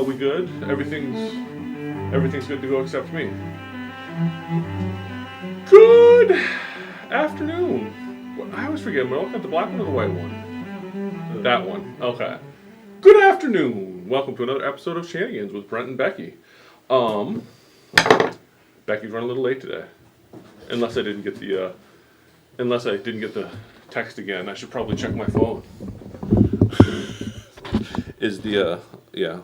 we good? Everything's good to go except me. Good afternoon. Well, I always forget. Am I looking at the black one or the white one? That one. Okay. Good afternoon. Welcome to another episode of Shenanigans with Brent and Becky. Becky's running a little late today. Unless I didn't get the text again. I should probably check my phone. Yeah.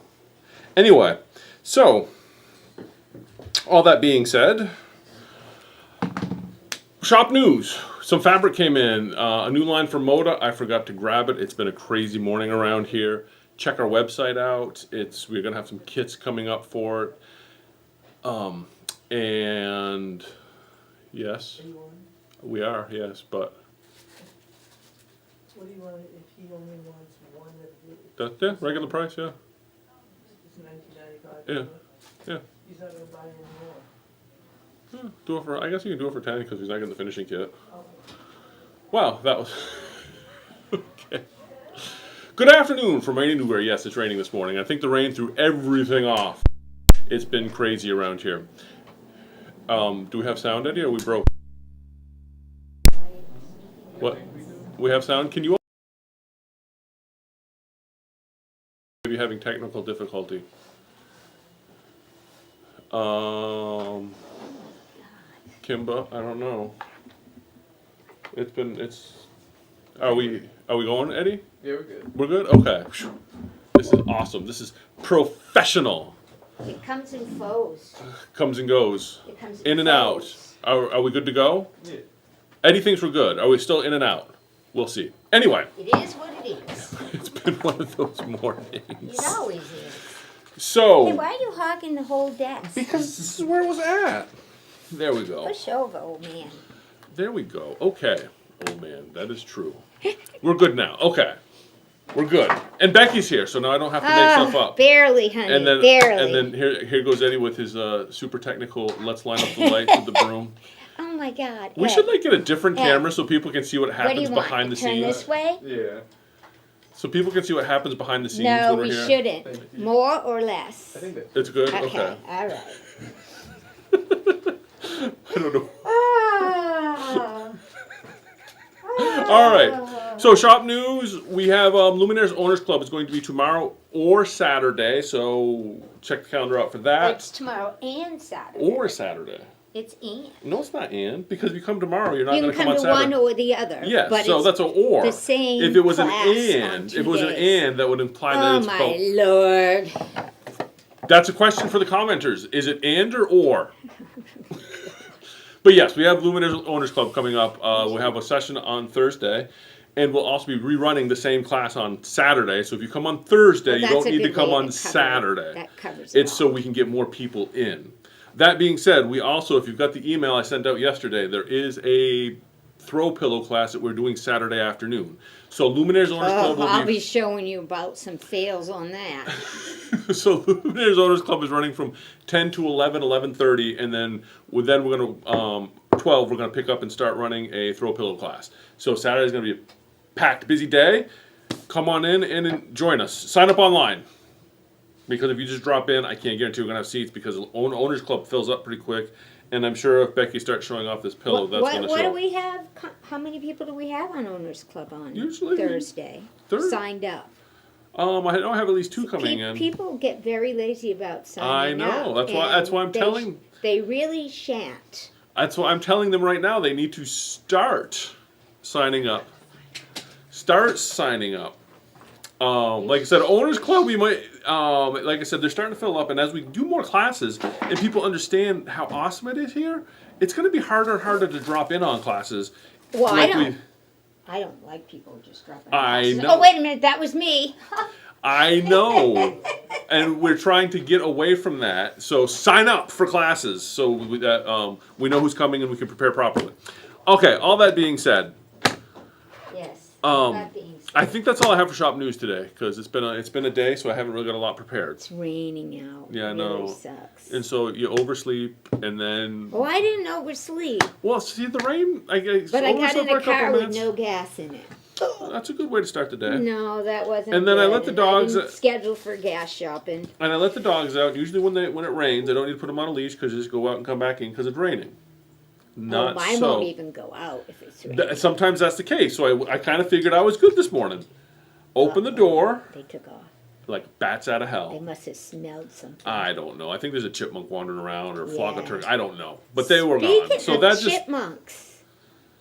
Anyway, so, all that being said, shop news. Some fabric came in. A new line from Moda. I forgot to grab it. It's been a crazy morning around here. Check our website out. We're going to have some kits coming up for it. And, yes, we are, yes, but. What do you want if he only wants one of the? Yeah, regular price, yeah. It's $19.95. Yeah, yeah. He's not gonna buy any more. I guess you can do it for 10 because he's not getting the finishing kit. Oh. Wow, that was okay. Good afternoon from rainy Newbury. Yes, it's raining this morning. I think the rain threw everything off. It's been crazy around here. Do we have sound, Eddie, or are we broke? What? We have sound? Can you? Maybe having technical difficulty. Kimba, I don't know. Are we going, Eddie? Yeah, we're good. We're good? Okay. This is awesome. This is professional. It comes in foes. Comes and goes. It comes In and out. foes. Are we good to go? Yeah. Eddie thinks we're good. Are we still in and out? We'll see. Anyway. It is what it is. It's been one of those mornings. It always is. So. Hey, why are you hogging the whole desk? Because this is where it was at. There we go. Push over, old man. There we go. Okay. Oh man, that is true. We're good now. Okay. We're good. And Becky's here, so now I don't have to make stuff up. Barely, honey. And then, barely. And then here goes Eddie with his super technical, let's line up the lights with the broom. Oh my God. We Ed, should get a different Ed, camera so people can see what what do happens you want? behind the Turn scenes. this way? Yeah. So people can see what happens behind the scenes No, when we're we here. shouldn't. Thank you. More or less? I think that. It's good? Okay. Okay. All right. I don't know. Ah. All right. So shop news, we have Luminaires Owners Club is going to be tomorrow or Saturday, so check the calendar out for that. It's tomorrow and Saturday. Or Saturday. It's and. No, it's not and, because if you come tomorrow, you're not You going can to come come on to Saturday. one or the other. Yes, but so it's that's an or. the same If it was an class on and, 2 if it was an days. and, that would imply that Oh it's my both. Lord. That's a question for the commenters. Is it and or? But yes, we have Luminaires Owners Club coming up. We'll have a session on Thursday. And we'll also be rerunning the same class on Saturday. So if you come on Thursday, Well, you that's don't a need to good come way on to cover it. Saturday. That covers It's it so all. we can get more people in. That being said, we also, if you've got the email I sent out yesterday, there is a throw pillow class that we're doing Saturday afternoon. So Luminaires Owners Club will I'll be showing you about some fails on that. So Luminaires Owners Club is running from 10 to 11, 11:30, and then we're going to 12. We're going to pick up and start running a throw pillow class. So Saturday's going to be a packed, busy day. Come on in and join us. Sign up online, because if you just drop in, I can't guarantee we're going to have seats because Owners Club fills up pretty quick. And I'm sure if Becky starts showing off this pillow, that's going to show. What do we have? How many people do we have on Owners Club on Usually Thursday? Signed up. I know I have at least 2 coming in. People get very lazy about signing up. I know. That's why I'm telling. They really shan't. That's why I'm telling them right now. They need to start signing up. Start signing up. Like I said, Owners Club, we might, like I said, they're starting to fill up, and as we do more classes and people understand how awesome it is here, it's going to be harder and harder to drop in on classes. Well, like I don't like people just dropping. I classes. know. Oh, wait a minute, that was me. I know, and we're trying to get away from that. So sign up for classes so we know who's coming and we can prepare properly. Okay, all that being said, Yes. I think that's all I have for shop news today because it's been a day, so I haven't really got a lot prepared. It's raining out. Yeah, I it know. really sucks. And so you oversleep, and then. Oh, I didn't oversleep. Well, see the rain. I But I got overslept in for a car couple with minutes. no gas in it. That's a good way to start the day. No, that wasn't. And then I good. let the And dogs- I didn't schedule for gas shopping. And I let the dogs out. Usually when it rains, I don't need to put them on a leash because they just go out and come back in because it's raining. Not mine so. won't even go out if it's raining. Sometimes that's the case. So I kind of figured I was good this morning. Open the door They took off. like bats out of They hell. must have smelled something. I don't know. I think there's a chipmunk wandering around or a flock of Yeah. turkeys. I don't know. But they were Speaking gone. So of that's just chipmunks.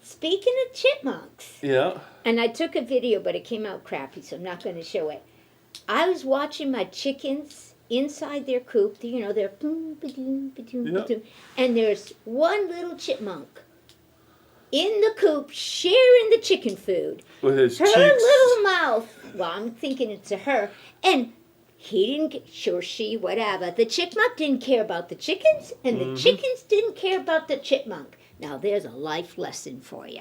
Speaking of chipmunks. yeah. And I took a video, but it came out crappy, so I'm not going to show it. I was watching my chickens inside their coop. You know, they're boom, ba-doom, ba-doom, Yeah. ba-doom. And there's one little chipmunk in the coop sharing the chicken food. With his Her cheeks. little mouth. Well, I'm thinking it's a her. And he didn't, she, whatever. The chipmunk didn't care about the chickens, and the chickens didn't care about the chipmunk. Now, there's a life lesson for you.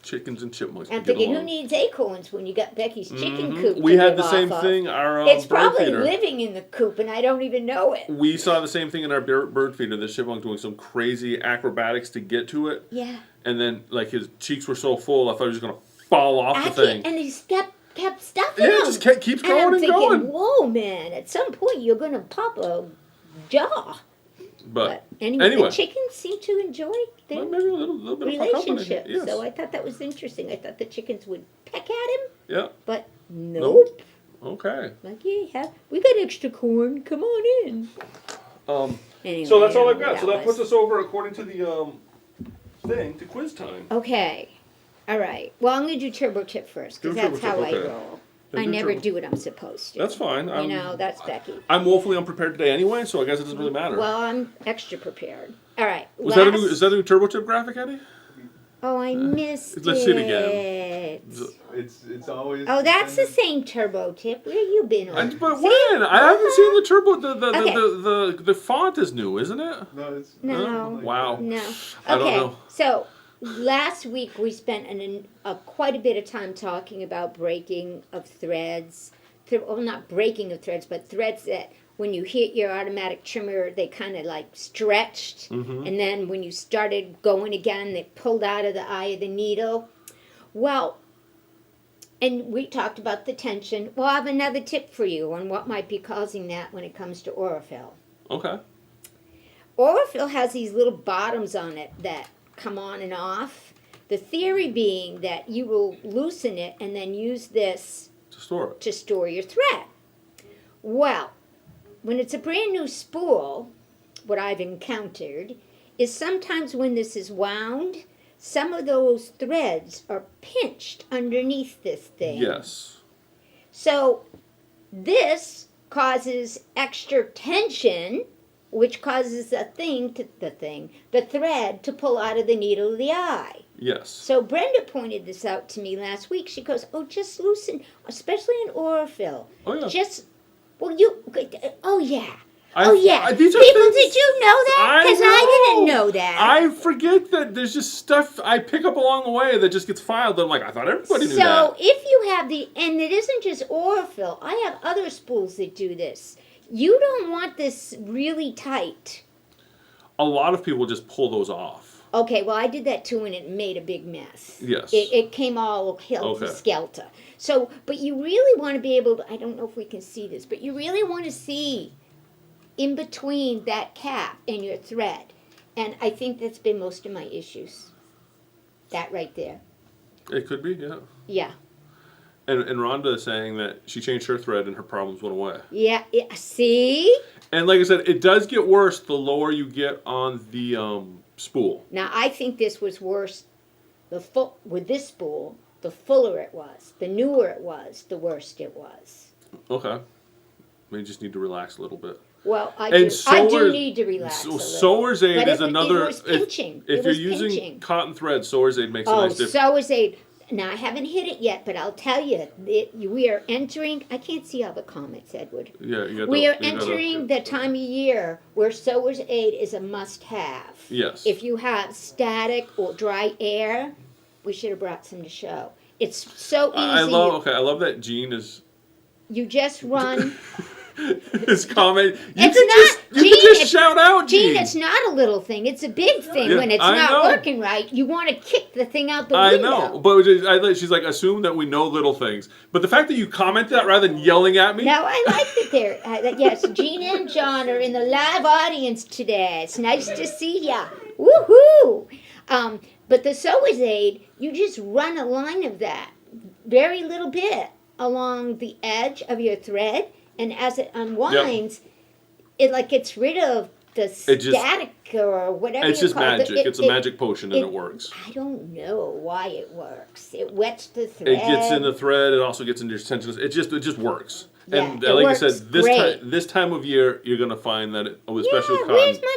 Chickens and chipmunks. I'm get thinking, who along. needs acorns when you got Becky's chicken Mhm. coop? We to had live the same off of? thing. Our It's bird probably feeder. living in the coop, and I don't even know it. We saw the same thing in our bird feeder. The chipmunk doing some crazy acrobatics to get to it, Yeah. and then like his cheeks were so full, I thought he was gonna fall off the Actually, thing. and he kept stuffing Yeah, them. it just keeps and I'm going and thinking, going. whoa, man! At some point, you're gonna pop a jaw. But Anyway, the chickens seem to enjoy their well, maybe a little bit of a company. relationship. Yes. So I thought that was interesting. I thought the chickens would peck at him, Yeah. but nope. Okay. Like, yeah, we got extra corn. Come on in. Anyway, So that's I all don't I've know got. what So that puts us over, according to the thing, to quiz time. Okay. All right. Well, I'm going to do turbo tip first Do because that's turbo how tip, I okay. roll. Then I do never turbo. do what I'm supposed to. That's fine. You know, that's Becky. I'm woefully unprepared today anyway, so I guess it doesn't really matter. Well, I'm extra prepared. All right. is that a new turbo tip graphic, Eddie? Oh, I missed it. Let's see it again. It's always. Oh, that's the same turbo tip. Where you been on? But See? when? I haven't seen the turbo. Okay. The font is new, isn't it? No, it's No. Wow. No. I don't Okay. know. So last week we spent quite a bit of time talking about breaking of threads. Well, not breaking of threads, but threads that when you hit your automatic trimmer, they kind of like stretched. Mm-hmm. And then when you started going again, they pulled out of the eye of the needle. Well, and we talked about the tension. Well, I have another tip for you on what might be causing that when it comes to Orifil. Okay. Orifil has these little bottoms on it that come on and off. The theory being that you will loosen it and then use this To store it. to store your thread. Well, when it's a brand new spool, what I've encountered is sometimes when this is wound, some of those threads are pinched underneath this thing. Yes. So this causes extra tension, which causes the thread to pull out of the needle of the eye. Yes. So Brenda pointed this out to me last week. She goes, "Oh, just loosen, especially in Orifil. Oh yeah. Just, oh yeah, These are People, things- did you know that? Because I didn't know that. I forget that there's just stuff I pick up along the way that just gets filed. I'm like, I thought everybody knew So that. if you have and it isn't just Orifil, I have other spools that do this. You don't want this really tight. A lot of people just pull those off. Okay, well, I did that too, and it made a big mess. Yes. It came all helter-skelter. So, but you really want to be able to, I don't know if we can see this, but you really want to see in between that cap and your thread. And I think that's been most of my issues. That right there. It could be, yeah. Yeah. And Rhonda is saying that she changed her thread and her problems went away. Yeah, see? And like I said, it does get worse the lower you get on the spool. Now, I think this was worse with this spool. The fuller it was, the newer it was, the worse it was. Okay. We just need to relax a little bit. Well, I And do need to relax a little. Sewer's Aid But is another. It was pinching. If It you're was using pinching. cotton thread, Sewer's Aid makes a Oh, nice difference. Sewer's Aid. Now, I haven't hit it yet, but I'll tell you, we are entering, I can't see all the comments, Edward. Yeah, you got We are entering the time of year where Sewer's Aid is a must-have. Yes. If you have static or dry air, we should have brought some to show. It's so easy. I love that Jean is. You just run His comment. You It's can not- just, you Gene, can just it's- shout out, Gene, Gene. it's not a little thing. It's a big thing Yeah, when it's I not know. working right. You want to kick the thing out the I window. know, but she's like, assume that we know little things. But the fact that you comment that rather than yelling at me, No, I like that they're. Yes, Gene and John are in the live audience today. It's nice to see ya. Woohoo! But the sewer's aid, you just run a line of that, very little bit, along the edge of your thread, and as it unwinds, it like gets rid of the It just- static or whatever it's you just call it. magic. It's a magic potion, and it- it works. I don't know why it works. It wets the thread. It gets in the thread. It also gets into your tension. It just works. Yeah, And it like works I said, great. this time of year, you're gonna find that, especially Yeah, with where's cotton. my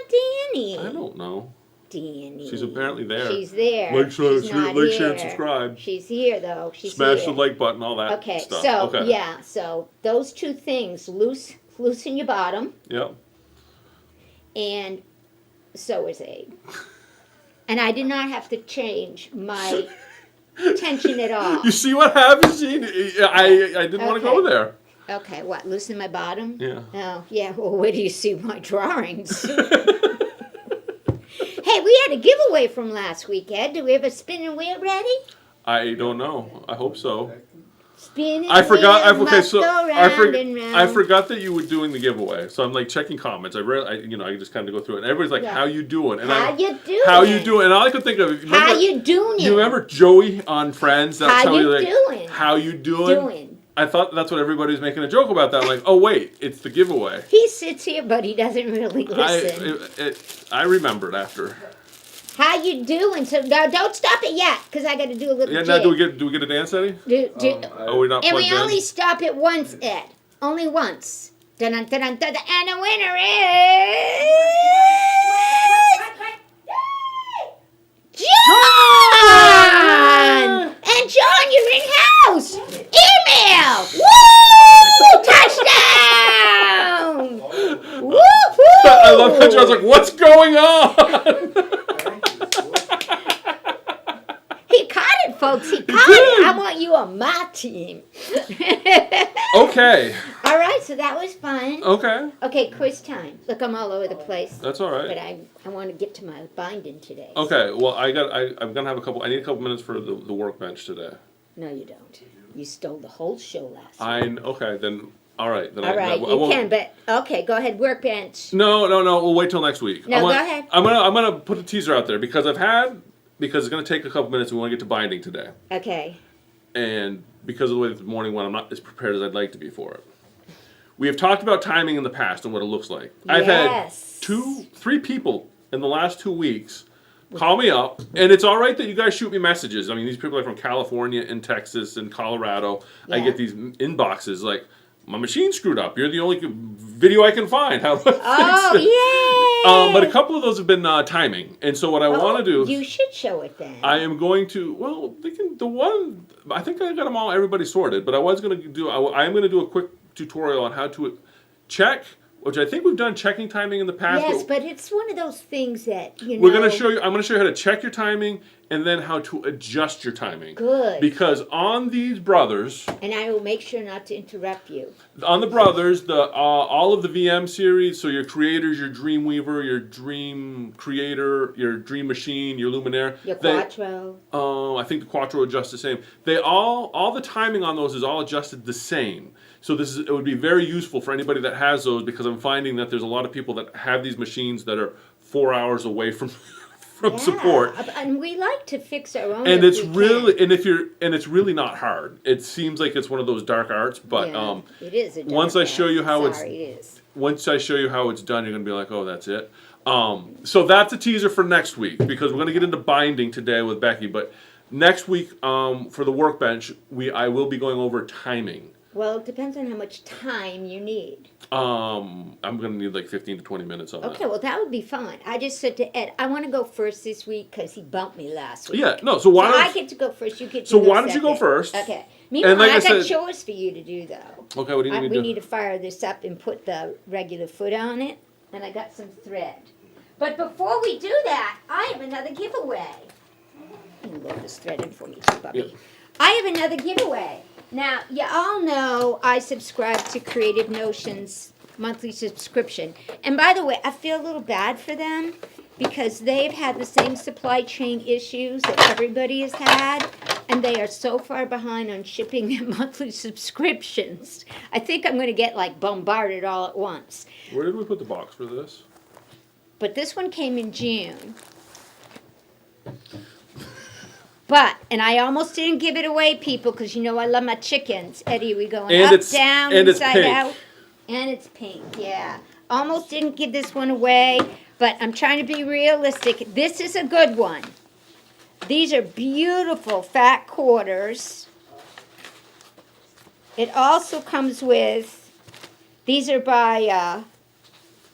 Danny? I don't know. Danny. She's apparently there. She's there. Like, share, She's not like, share, and here. subscribe. She's here though. She's Smash here. the like button, all that Okay, stuff. so Okay. yeah, so those two things, loosen your bottom Yep. and sewer's aid. And I did not have to change my tension at all. You see what happens, Gene? I didn't want to go Okay. there. Okay, what, loosen my bottom? Yeah. Oh, yeah, well, where do you see my drawings? Hey, we had a giveaway from last week, Ed. Do we have a spinning wheel ready? I don't know. I hope so. Spinning I forgot. wheel Okay, must so go round and round. I forgot that you were doing the giveaway. So I'm like checking comments. I just kind of go through it, and everybody's like, Yeah. "How you doing?" And How you doing? How you doing? And all I could think of, remember, How you doing? you remember Joey on Friends? That's How you like, doing? How you doing? Doing. I thought that's what everybody was making a joke about. That I'm like, oh wait, it's the giveaway. He sits here, but he doesn't really listen. I remembered after. How you doing? So no, don't stop it yet, because I got to do a little Yeah. jig. Now do we get a dance, Eddie? Oh, we're not And plugged we in. only stop it once, Ed. Only once. Dun-dun, dun-dun, dun-dun. And the winner is John! And John, you're in house! Email! Woo! Touchdown! Woo-hoo! I love that John's like, what's going on? He caught it, folks. He caught it. I want you on my team. Okay. All right, so that was fun. Okay. Okay, quiz time. Look, I'm all over the place. That's all But right. I want to get to my binding today. Okay. Well, I'm gonna have I need a couple minutes for the workbench today. No, you don't. You stole the whole show last week. Okay. Then. All right. Then All right, I you won't. can, but okay, go ahead, workbench. No. We'll wait till next week. No, go ahead. I'm gonna put a teaser out there because it's gonna take a couple minutes. We want to get to binding today, Okay. and because of the way the morning went, I'm not as prepared as I'd like to be for it. We have talked about timing in the past and what it looks like. I've had Yes. 3 people in the last 2 weeks call me up, and it's all right that you guys shoot me messages. I mean, these people are from California and Texas and Colorado. I Yeah. get these inboxes like, my machine screwed up. You're the only video I can find. How do I fix it? Oh, yay! But a couple of those have been timing, and so what I want to do, You should show it then. I am going to. Well, I think I got them all. Everybody sorted, but I was going to do. I am going to do a quick tutorial on how to check, which I think we've done checking timing in the past. Yes, but it's one of those things that, you know. We're going to show you. I'm going to show you how to check your timing and then how to adjust your timing. Good. Because on these brothers, And I will make sure not to interrupt you. on the brothers, all of the VM series, so your creators, your Dreamweaver, your Dream Creator, your Dream Machine, your Luminaire. Your Quattro. I think the Quattro adjusts the same. They all the timing on those is all adjusted the same. So it would be very useful for anybody that has those, because I'm finding that there's a lot of people that have these machines that are 4 hours away from support. And we like to fix our own. And if it's we really can. it's really not hard. It seems like it's one of those dark arts, but Yeah, it is a dark once I art. show you how Sorry, it's it is. once I show you how it's done, you're gonna be like, oh, that's it. So that's a teaser for next week, because we're gonna get into binding today with Becky. But next week, for the workbench, I will be going over timing. Well, it depends on how much time you need. I'm gonna need like 15 to 20 minutes on Okay, that. well, that would be fine. I just said to Ed, I want to go first this week because he bumped me last week. Yeah, no. So why So I don't get to go first. You get to So go why don't you go second. first? Okay. Meanwhile, like I I got said- chores for you to do, though. Okay, what do you need me We to do? need to fire this up and put the regular foot on it, and I got some thread. But before we do that, I have another giveaway. You can load this thread in for me, too, puppy. Yeah. I have another giveaway. Now, you all know I subscribe to Creative Notions monthly subscription. And by the way, I feel a little bad for them because they've had the same supply chain issues that everybody has had, and they are so far behind on shipping their monthly subscriptions. I think I'm going to get like bombarded all at once. Where did we put the box for this? But this one came in June. But, and I almost didn't give it away, people, because you know I love my chickens. Eddie, we going And up, it's- down, and it's inside pink. out. And it's pink, yeah. Almost didn't give this one away, but I'm trying to be realistic. This is a good one. These are beautiful fat quarters. It also comes with, these are by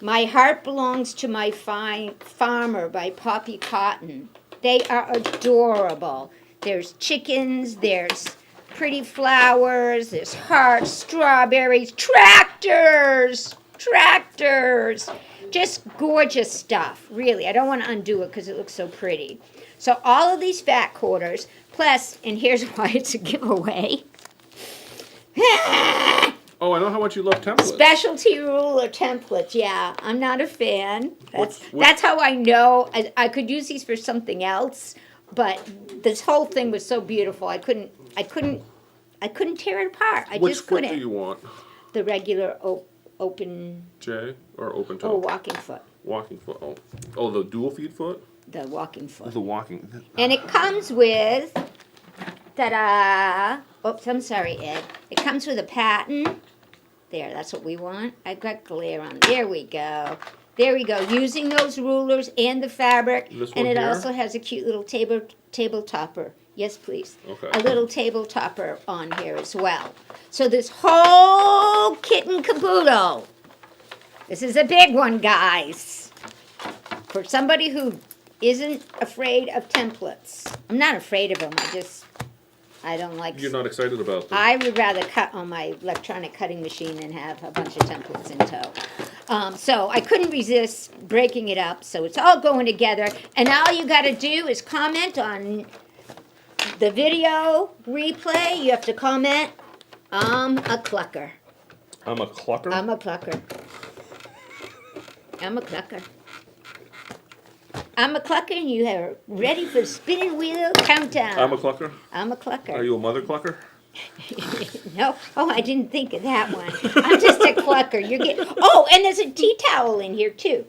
My Heart Belongs to My Fine Farmer by Poppy Cotton. They are adorable. There's chickens, there's pretty flowers, there's hearts, strawberries, tractors, just gorgeous stuff, really. I don't want to undo it because it looks so pretty. So all of these fat quarters, plus, and here's why it's a giveaway. Oh, I know how much you love templates. Specialty ruler templates. Yeah, I'm not a fan. What's- That's how I know. I could use these for something else, but this whole thing was so beautiful. I couldn't tear it apart. I Which just foot couldn't. do you want? The regular open J or open toe? walking foot. Walking foot. Oh. Oh, the dual feed foot? The walking foot. The walking. And it comes with, ta-da! Oops, I'm sorry, Ed. It comes with a pattern. There, that's what we want. I've got glare on. There we go. There we go. Using those rulers and the fabric. This And one it here? also has a cute little table topper. Yes, please. Okay. A little table topper on here as well. So this whole kit and caboodle. This is a big one, guys. For somebody who isn't afraid of templates. I'm not afraid of them. I don't like. You're not excited about them. I would rather cut on my electronic cutting machine than have a bunch of templates in tow. So I couldn't resist breaking it up. So it's all going together. And all you got to do is comment on the video replay. You have to comment, I'm a clucker. I'm a clucker? I'm a clucker. I'm a clucker. I'm a clucker, and you are ready for the spinning wheel countdown. I'm a clucker? I'm a clucker. Are you a mother clucker? No. Oh, I didn't think of that one. I'm just a clucker. You're getting. Oh, and there's a tea towel in here too,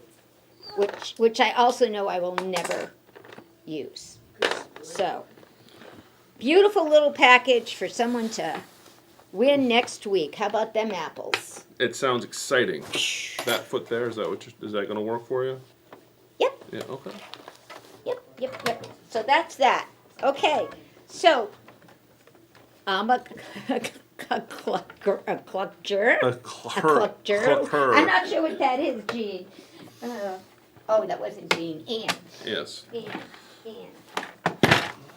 which I also know I will never use. So, beautiful little package for someone to win next week. How about them apples? It sounds exciting. That foot there, is that going to work for you? Yep. Yeah, okay. Yep. So that's that. Okay. So, I'm a clucker. A A clucker. clucker. I'm not sure what that is, Jean. Oh, that wasn't Jean. Ann. Yes. Ann.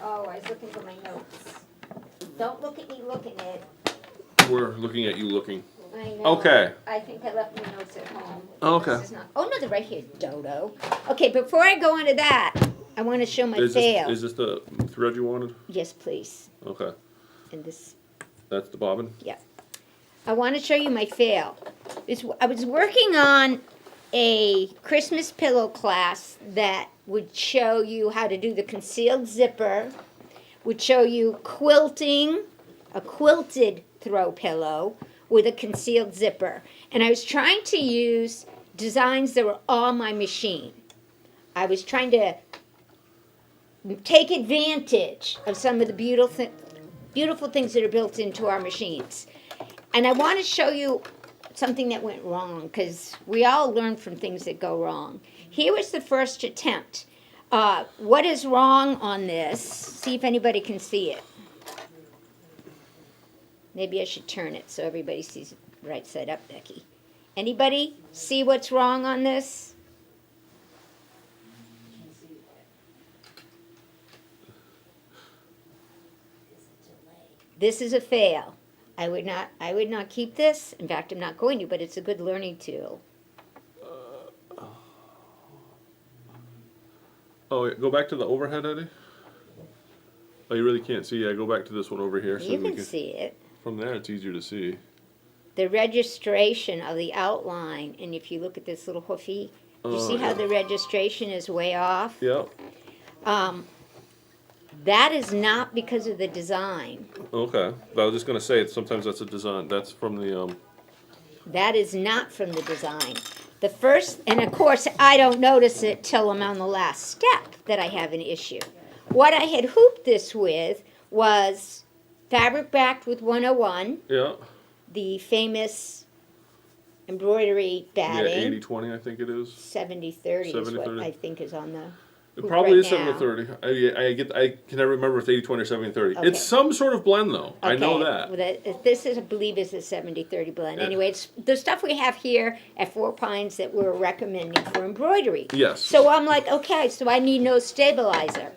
Oh, I was looking for my notes. Don't look at me looking at. We're looking at you looking. I know. Okay. I think I left my notes at home. Okay. This is not, oh, no, they're right here, Dodo. Okay, before I go on to that, I want to show my fail. Is this the thread you wanted? Yes, please. Okay. And this. That's the bobbin? Yeah. I want to show you my fail. I was working on a Christmas pillow class that would show you how to do the concealed zipper, would show you quilting, a quilted throw pillow with a concealed zipper. And I was trying to use designs that were on my machine. I was trying to take advantage of some of the beautiful things that are built into our machines. And I want to show you something that went wrong, because we all learn from things that go wrong. Here was the first attempt. What is wrong on this? See if anybody can see it. Maybe I should turn it so everybody sees it right side up, Becky. Anybody see what's wrong on this? This is a fail. I would not keep this. In fact, I'm not going to, but it's a good learning tool. Oh, go back to the overhead, Eddie. Oh, you really can't see. Yeah, go back to this one over here. You we can see it. From there, it's easier to see. The registration of the outline, and if you look at this little hoofy, you see how yeah. the registration is way off? Yep. That is not because of the design. Okay. But I was just gonna say, sometimes that's a design. That's from the That is not from the design. The first, and of course, I don't notice it till I'm on the last step that I have an issue. What I had hooped this with was fabric backed with 101, Yeah. the famous embroidery Yeah, batting. 80-20, I think it is. 70-30 is what 70-30. I think is on the It hoop probably right is 70-30. I can never remember if it's 80-20 or 70-30. Okay. It's some sort of blend, though. I know Okay, that. well, this is, I believe, is a 70-30 blend. Yeah. Anyway, it's the stuff we have here at Four Pines that we're recommending for embroidery. Yes. So I'm like, okay, so I need no stabilizer.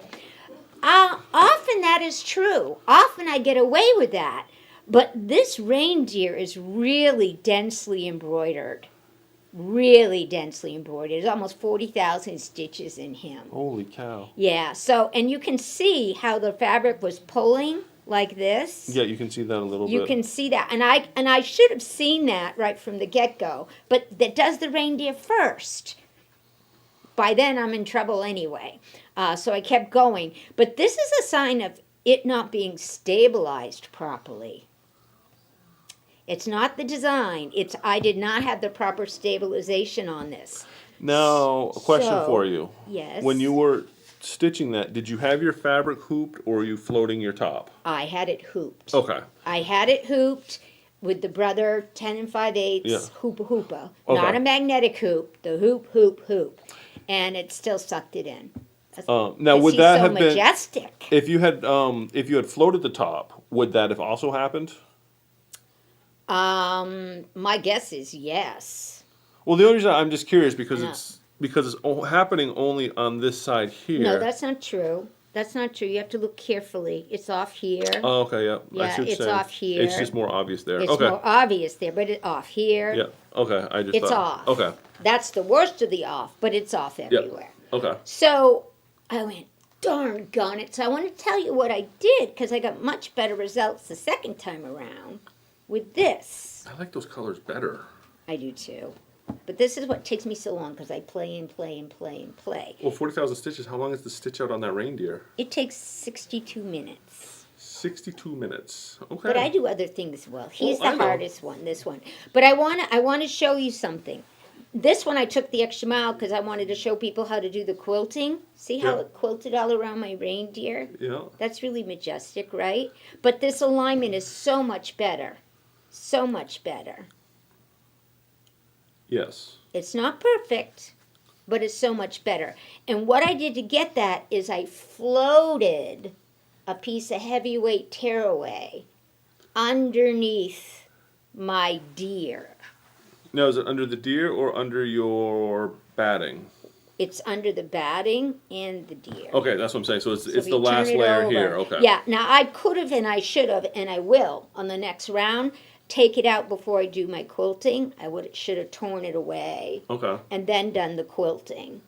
Often that is true. Often I get away with that. But this reindeer is really densely embroidered. Really densely embroidered. There's almost 40,000 stitches in him. Holy cow. Yeah, so, and you can see how the fabric was pulling like this. Yeah, you can see that a little You bit. can see that, and I should have seen that right from the get-go, but that does the reindeer first. By then, I'm in trouble anyway, so I kept going. But this is a sign of it not being stabilized properly. It's not the design. It's I did not have the proper stabilization on this. Now, a question So, for you. Yes. When you were stitching that, did you have your fabric hooped or were you floating your top? I had it hooped. Okay. I had it hooped with the Brother 10 5/8 Yeah. hoopa hoopa. Okay. Not a magnetic hoop, the hoop, hoop, hoop. And it still sucked it in. Now, would He's that so have been majestic. if you had floated the top? Would that have also happened? My guess is yes. Well, the only reason I'm just curious because No. it's happening only on this side here. No, that's not true. That's not true. You have to look carefully. It's off here. Oh, okay, yeah. I Yeah, see what you're it's saying. off here. It's just more obvious there. It's okay. more obvious there, but it's off here. Yeah. Okay. I just It's thought. off. Okay. That's the worst of the off, but it's off everywhere. Okay. So I went, darn gone it. So I want to tell you what I did because I got much better results the second time around with this. I like those colors better. I do too. But this is what takes me so long because I play and play and play and play. Well, 40,000 stitches. How long is the stitch out on that reindeer? It takes 62 minutes. 62 minutes. Okay. But I do other things well. He's Oh, I the know. hardest one, this one. But I want to show you something. This one I took the extra mile because I wanted to show people how to do the quilting. See how Yeah. it quilted all around my reindeer? Yeah. That's really majestic, right? But this alignment is so much better. So much better. Yes. It's not perfect, but it's so much better. And what I did to get that is I floated a piece of heavyweight tearaway underneath my deer. Now, is it under the deer or under your batting? It's under the batting and the deer. Okay, that's what I'm saying. So it's So it's we the last turn it layer over. here. Okay. Yeah, now I could have and I should have and I will on the next round take it out before I do my quilting. Should have torn it away Okay. and then done the quilting.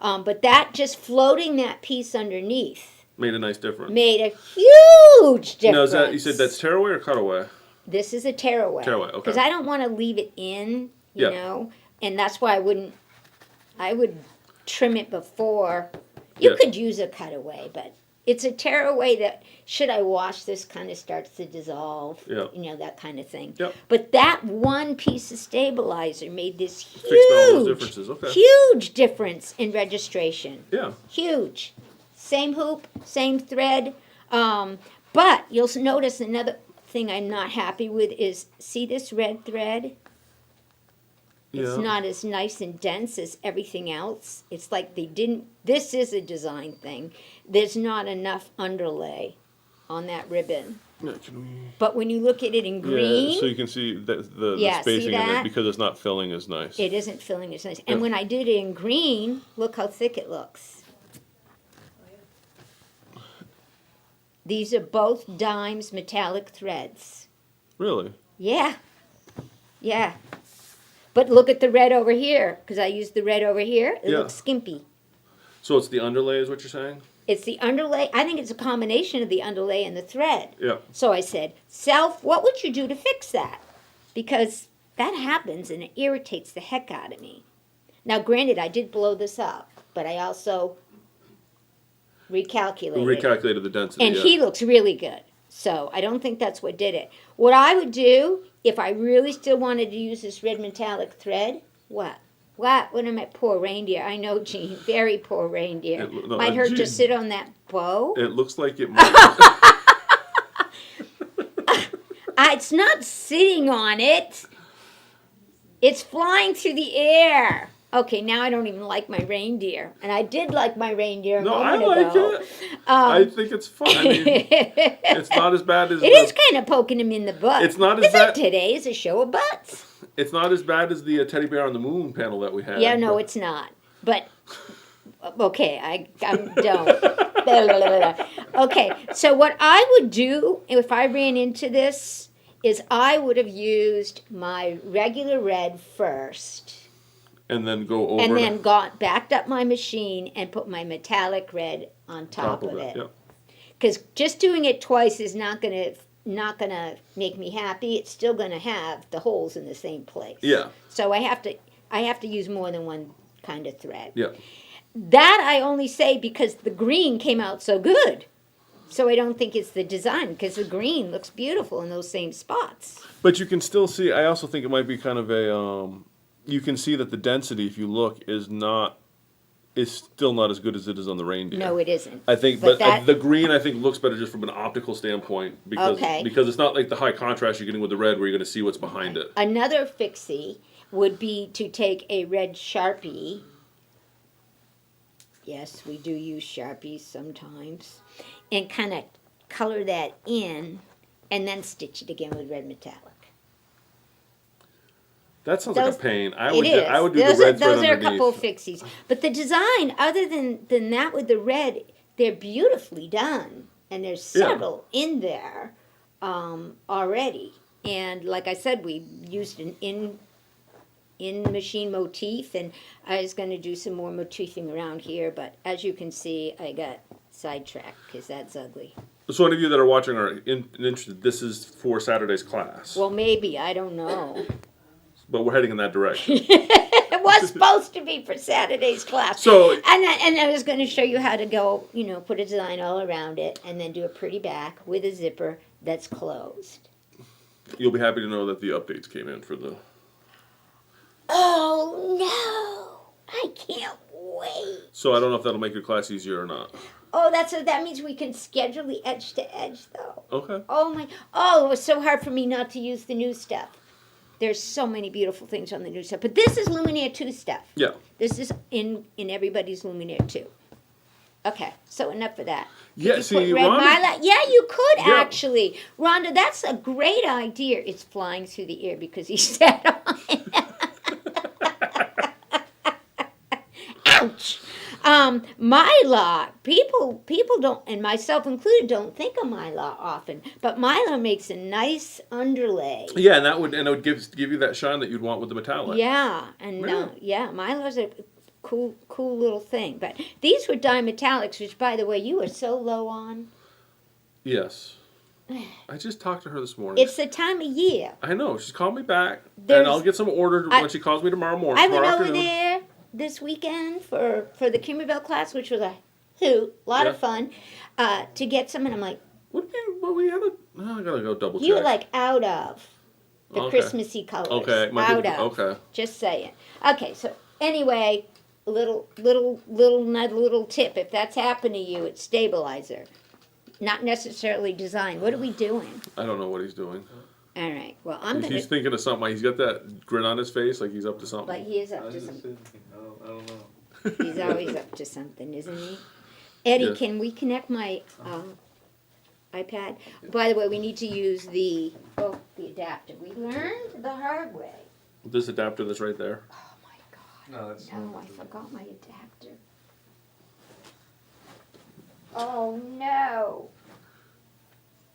But that just floating that piece underneath Made a nice difference. made a huge difference. Now, is that you said that's tearaway or cutaway? This is a tearaway. Tearaway, okay. Because I don't want to leave it in, you Yeah. know, and that's why I would trim it before. You Yeah. could use a cutaway, but it's a tearaway that, should I wash this, kind of starts to dissolve, Yeah. you know, that kind of thing. Yep. But that one piece of stabilizer made this Fixed all those huge, differences. Okay. huge difference in registration. Yeah. Huge. Same hoop, same thread. But you'll notice another thing I'm not happy with is, see this red thread? It's Yeah. not as nice and dense as everything else. It's like this is a design thing. There's not enough underlay on that ribbon. Yeah, can we? But when you look at it in green, Yeah, so you can see the Yeah, see spacing in that? it because it's not filling as nice. it isn't filling as nice. And Yeah. when I did it in green, look how thick it looks. These are both Dimes metallic threads. Really? Yeah. Yeah. But look at the red over here, because I used the red over here. It Yeah. looks skimpy. So it's the underlay, is what you're saying? It's the underlay. I think it's a combination of the underlay and the thread. Yeah. So I said, Self, what would you do to fix that? Because that happens and it irritates the heck out of me. Now, granted, I did blow this up, but I also Recalculated the density. and yeah. he looks really good. So I don't think that's what did it. What I would do, if I really still wanted to use this red metallic thread, what? What am I, poor reindeer? I know, Gene, very poor reindeer. No, Might hurt to Gene, sit on that bow. It looks like it might. It's not sitting on it. It's flying through the air. Okay, now I don't even like my reindeer. And I did like my reindeer a No, I moment like ago. it. I think it's fun. I mean, it's not as bad as It is kind of poking him in the butt. It's not as Isn't bad- today is a show of butts. It's not as bad as the teddy bear on the moon panel that we had. Yeah, no, it's not. But okay, I don't. Okay, so what I would do if I ran into this is I would have used my regular red first. And then go over. And then backed up my machine and put my metallic red on top of it. Yeah. Because just doing it twice is not gonna make me happy. It's still gonna have the holes in the same place. Yeah. So I have to use more than one kind of thread. Yeah. That I only say because the green came out so good. So I don't think it's the design because the green looks beautiful in those same spots. But you can still see. I also think it might be kind of a. You can see that the density, if you look, is still not as good as it is on the reindeer. No, it isn't. I think, But but the green I think looks better just from an optical standpoint because Okay. because it's not like the high contrast you're getting with the red where you're going to see what's behind it. Another fixie would be to take a red Sharpie. Yes, we do use Sharpies sometimes. And kind of color that in and then stitch it again with red metallic. That sounds Those- like a pain. I It would is. I would do those the red are, thread those are a underneath. couple of fixies. But the design, other than that with the red, they're beautifully done. And there's several in there already. And like I said, we used an in-machine motif. And I was going to do some more motifing around here. But as you can see, I got sidetracked because that's ugly. So any of you that are watching are interested. This is for Saturday's class, Well, maybe. I don't know. but we're heading in that direction. It was supposed to be for Saturday's class. So And I was going to show you how to go, put a design all around it and then do a pretty back with a zipper that's closed. you'll be happy to know that the updates came in for the. Oh, no. I can't wait. So I don't know if that'll make your class easier or not. Oh, that means we can schedule the edge to edge, though. Okay. Oh, it was so hard for me not to use the new stuff. There's so many beautiful things on the new stuff. But this is Luminaire 2 stuff. Yeah. This is in everybody's Luminaire 2. Okay, so enough of that. Could Yeah, you see, put red Rhonda- mylar? Yeah, you could Yeah. actually. Rhonda, that's a great idea. It's flying through the air because he sat on it. Ouch. Mylar, people don't, and myself included, don't think of Mylar often, but Mylar makes a nice underlay. Yeah, and it would give you that shine that you'd want with the metallic. Yeah, and Really? Mylar's a cool little thing. But these were dye metallics, which, by the way, you were so low on. Yes. I just talked to her this morning. It's the time of year. I know. She's called me back, There's- and I'll get some ordered when she calls me tomorrow morning. I went tomorrow over afternoon. there this weekend for the Kimmerbell class, which was a hoot, a lot of Yeah. fun, to get some, and I'm like, I gotta go double check. you were like out of the Okay. Christmassy colors. Okay, Out of. okay. Just saying. Okay, so anyway, little tip. If that's happened to you, it's stabilizer. Not necessarily design. What are we doing? I don't know what he's doing. All right. Well, I'm gonna. He's thinking of something. He's got that grin on his face, like he's up to something. Like he is I up was to just something. thinking, I don't know. He's always up to something, isn't he? Eddie, Yes. can we connect my iPad? By the way, we need to use the adapter. We learned the hard way. This adapter that's right there. Oh my God. No, that's No, not I the- forgot my adapter. Oh no.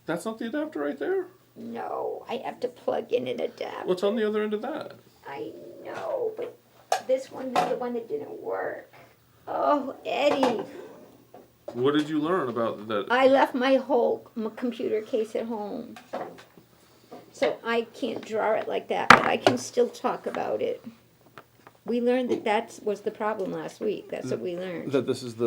That's not the adapter right there. No, I have to plug in an adapter. What's on the other end of that? I know, but this one is the one that didn't work. Oh, Eddie. What did you learn about that? I left my whole computer case at home. So I can't draw it like that, but I can still talk about it. We learned that was the problem last week. That's what we learned. That this isn't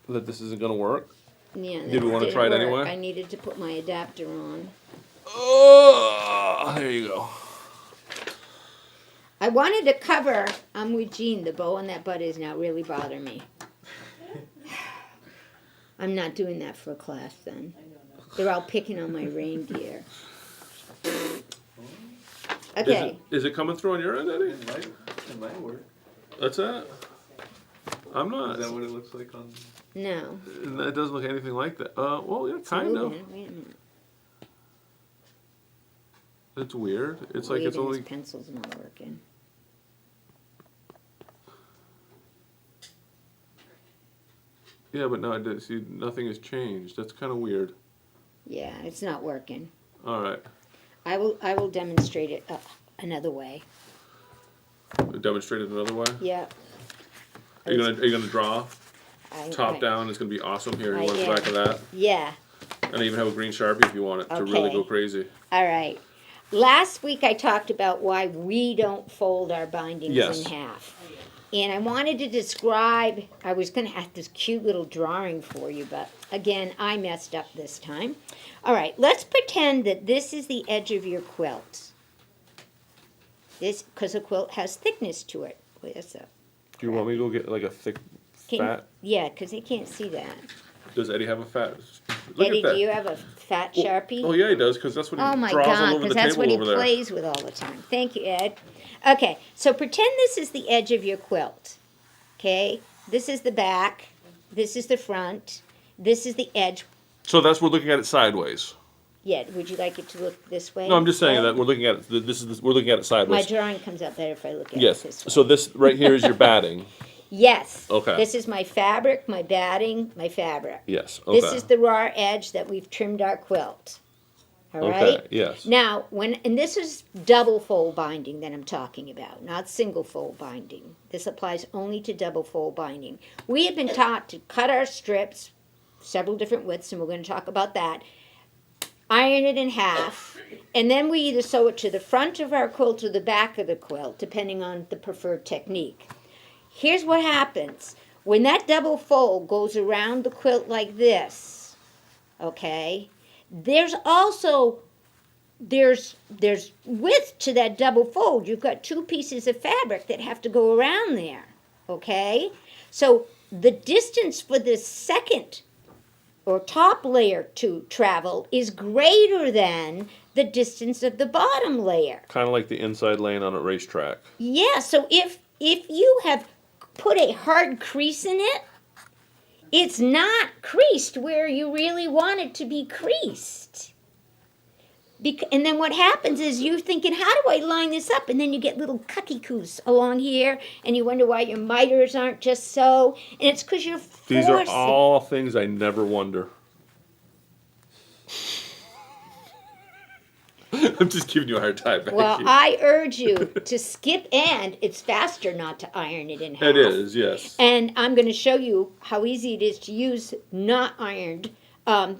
going to work? Yeah, Did we want to try it anyway? I needed to put my adapter on. Oh, there you go. I wanted to cover, I'm with Jean, the bow on that butt is now really bothering me. I'm not doing that for a class then. They're all picking on my reindeer. Okay. Is it coming through on your end, Eddie? It might work. That's it? I'm not. Is that what it looks like on? No. It doesn't look anything like that. Well, yeah, kind of. Wait a minute. It's weird. It's like it's only. His pencil's not working. Yeah, but no, I did see nothing has changed. That's kind of weird. Yeah, it's not working. All right. I will demonstrate it another way. Demonstrate it another way. Yeah. Are you gonna draw top I- down? It's gonna be awesome. Here, you I want the am. back of that? Yeah. And I even have a green Sharpie if you want it to really Okay. go crazy. All right. Last week I talked about why we don't fold our bindings Yes. in half. And I wanted to describe, I was going to have this cute little drawing for you, but again, I messed up this time. All right, let's pretend that this is the edge of your quilt. This, because a quilt has thickness to it. Where's that? Do you want me to go get like a thick, fat? Yeah, because they can't see that. Does Eddie have a fat? Look Eddie, at that. do you have a fat Sharpie? Oh yeah, he does, because that's what he Oh my draws all God, over because the that's table what he over there. plays with all the time. Thank you, Ed. Okay, so pretend this is the edge of your quilt. Okay, this is the back, this is the front, this is the edge. So we're looking at it sideways. Yeah, would you like it to look this way? No, I'm just saying Ed? that we're looking at it. We're looking at it My sideways. drawing comes out better if I look at Yes. it this way. So this right here is your batting. Yes. Okay. This is my fabric, my batting, my fabric. Yes. Okay. This is the raw edge that we've trimmed our quilt. All right? Okay. Yes. Now, and this is double fold binding that I'm talking about, not single fold binding. This applies only to double fold binding. We have been taught to cut our strips, several different widths, and we're going to talk about that. Iron it in half, and then we either sew it to the front of our quilt or the back of the quilt, depending on the preferred technique. Here's what happens. When that double fold goes around the quilt like this, okay, there's width to that double fold. You've got two pieces of fabric that have to go around there, okay? So the distance for the second or top layer to travel is greater than the distance of the bottom layer. Kind of like the inside lane on a racetrack. Yeah, so if you have put a hard crease in it, it's not creased where you really want it to be creased. And then what happens is you're thinking, how do I line this up? And then you get little cuckoo-coos along here, and you wonder why your miters aren't just so. And it's because you're forcing. These are all things I never wonder. I'm just giving you a hard time, Becky. Well, I urge you to skip, and it's faster not to iron it in half. It is, yes. And I'm going to show you how easy it is to use not ironed.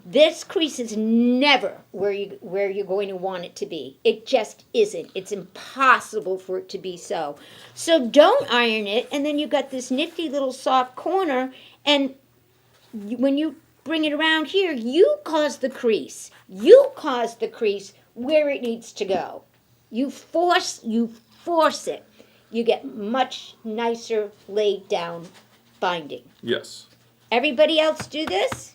This crease is never where you're going to want it to be. It just isn't. It's impossible for it to be so. So don't iron it, and then you got this nifty little soft corner, and when you bring it around here, you cause the crease. You cause the crease where it needs to go. You force it. You get much nicer laid down binding. Yes. Everybody else do this?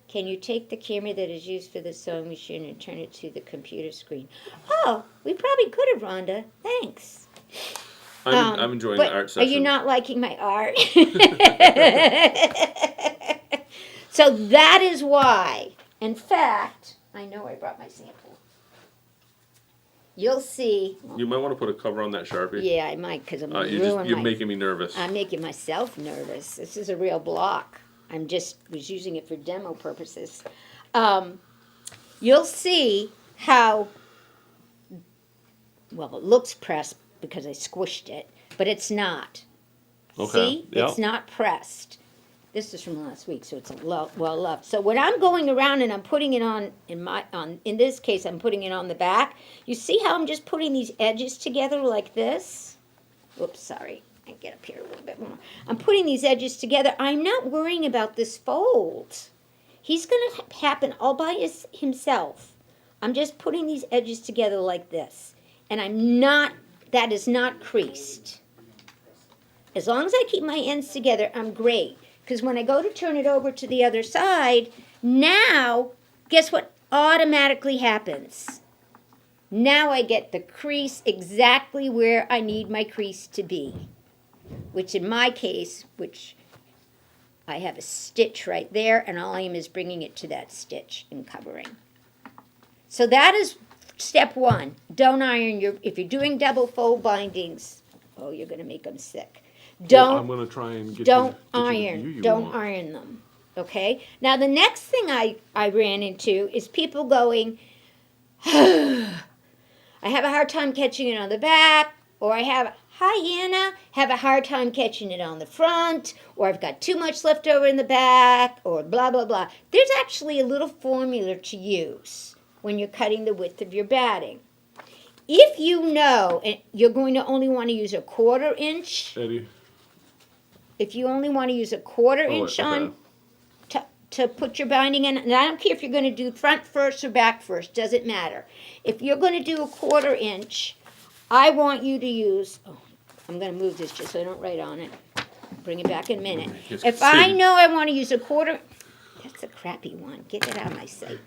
Can you take the camera that is used for the sewing machine and turn it to the computer screen? Oh, we probably could have, Rhonda. Thanks. I'm enjoying but the art session. Are you not liking my art? So that is why. In fact, I know I brought my sample. You'll see. You might want to put a cover on that Sharpie. Yeah, I might, because I'm You're making me nervous. I'm making myself nervous. This is a real block. Was using it for demo purposes. You'll see how, well, it looks pressed because I squished it, but it's not. Okay. See? Yep. It's not pressed. This is from last week, so it's well loved. So when I'm going around and I'm putting it on, in this case, I'm putting it on the back. You see how I'm just putting these edges together like this? Whoops, sorry. I get up here a little bit more. I'm putting these edges together. I'm not worrying about this fold. He's going to happen all by himself. I'm just putting these edges together like this. And that is not creased. As long as I keep my ends together, I'm great. Because when I go to turn it over to the other side, now, guess what automatically happens? Now I get the crease exactly where I need my crease to be. Which in my case, I have a stitch right there, and all I am is bringing it to that stitch and covering. So that is step one. Don't iron if you're doing double fold bindings, oh, you're going to make them sick. I'm gonna try and get Don't you iron. Don't iron them. Okay? Now, the next thing I ran into is people going, I have a hard time catching it on the back, or hi, Anna, have a hard time catching it on the front, or I've got too much left over in the back, or blah, blah, blah. There's actually a little formula to use when you're cutting the width of your batting. If you know, and you're going to only want to use a 1/4 inch. Eddie. If you only want to use a 1/4 inch on to put your binding in, and I don't care if you're going to do front first or back first, doesn't matter. If you're going to do a 1/4 inch, I want you to use, I'm going to move this just so I don't write on it. Bring it back in a minute. If I know I want to use a 1/4, that's a crappy one. Get it out of my sight.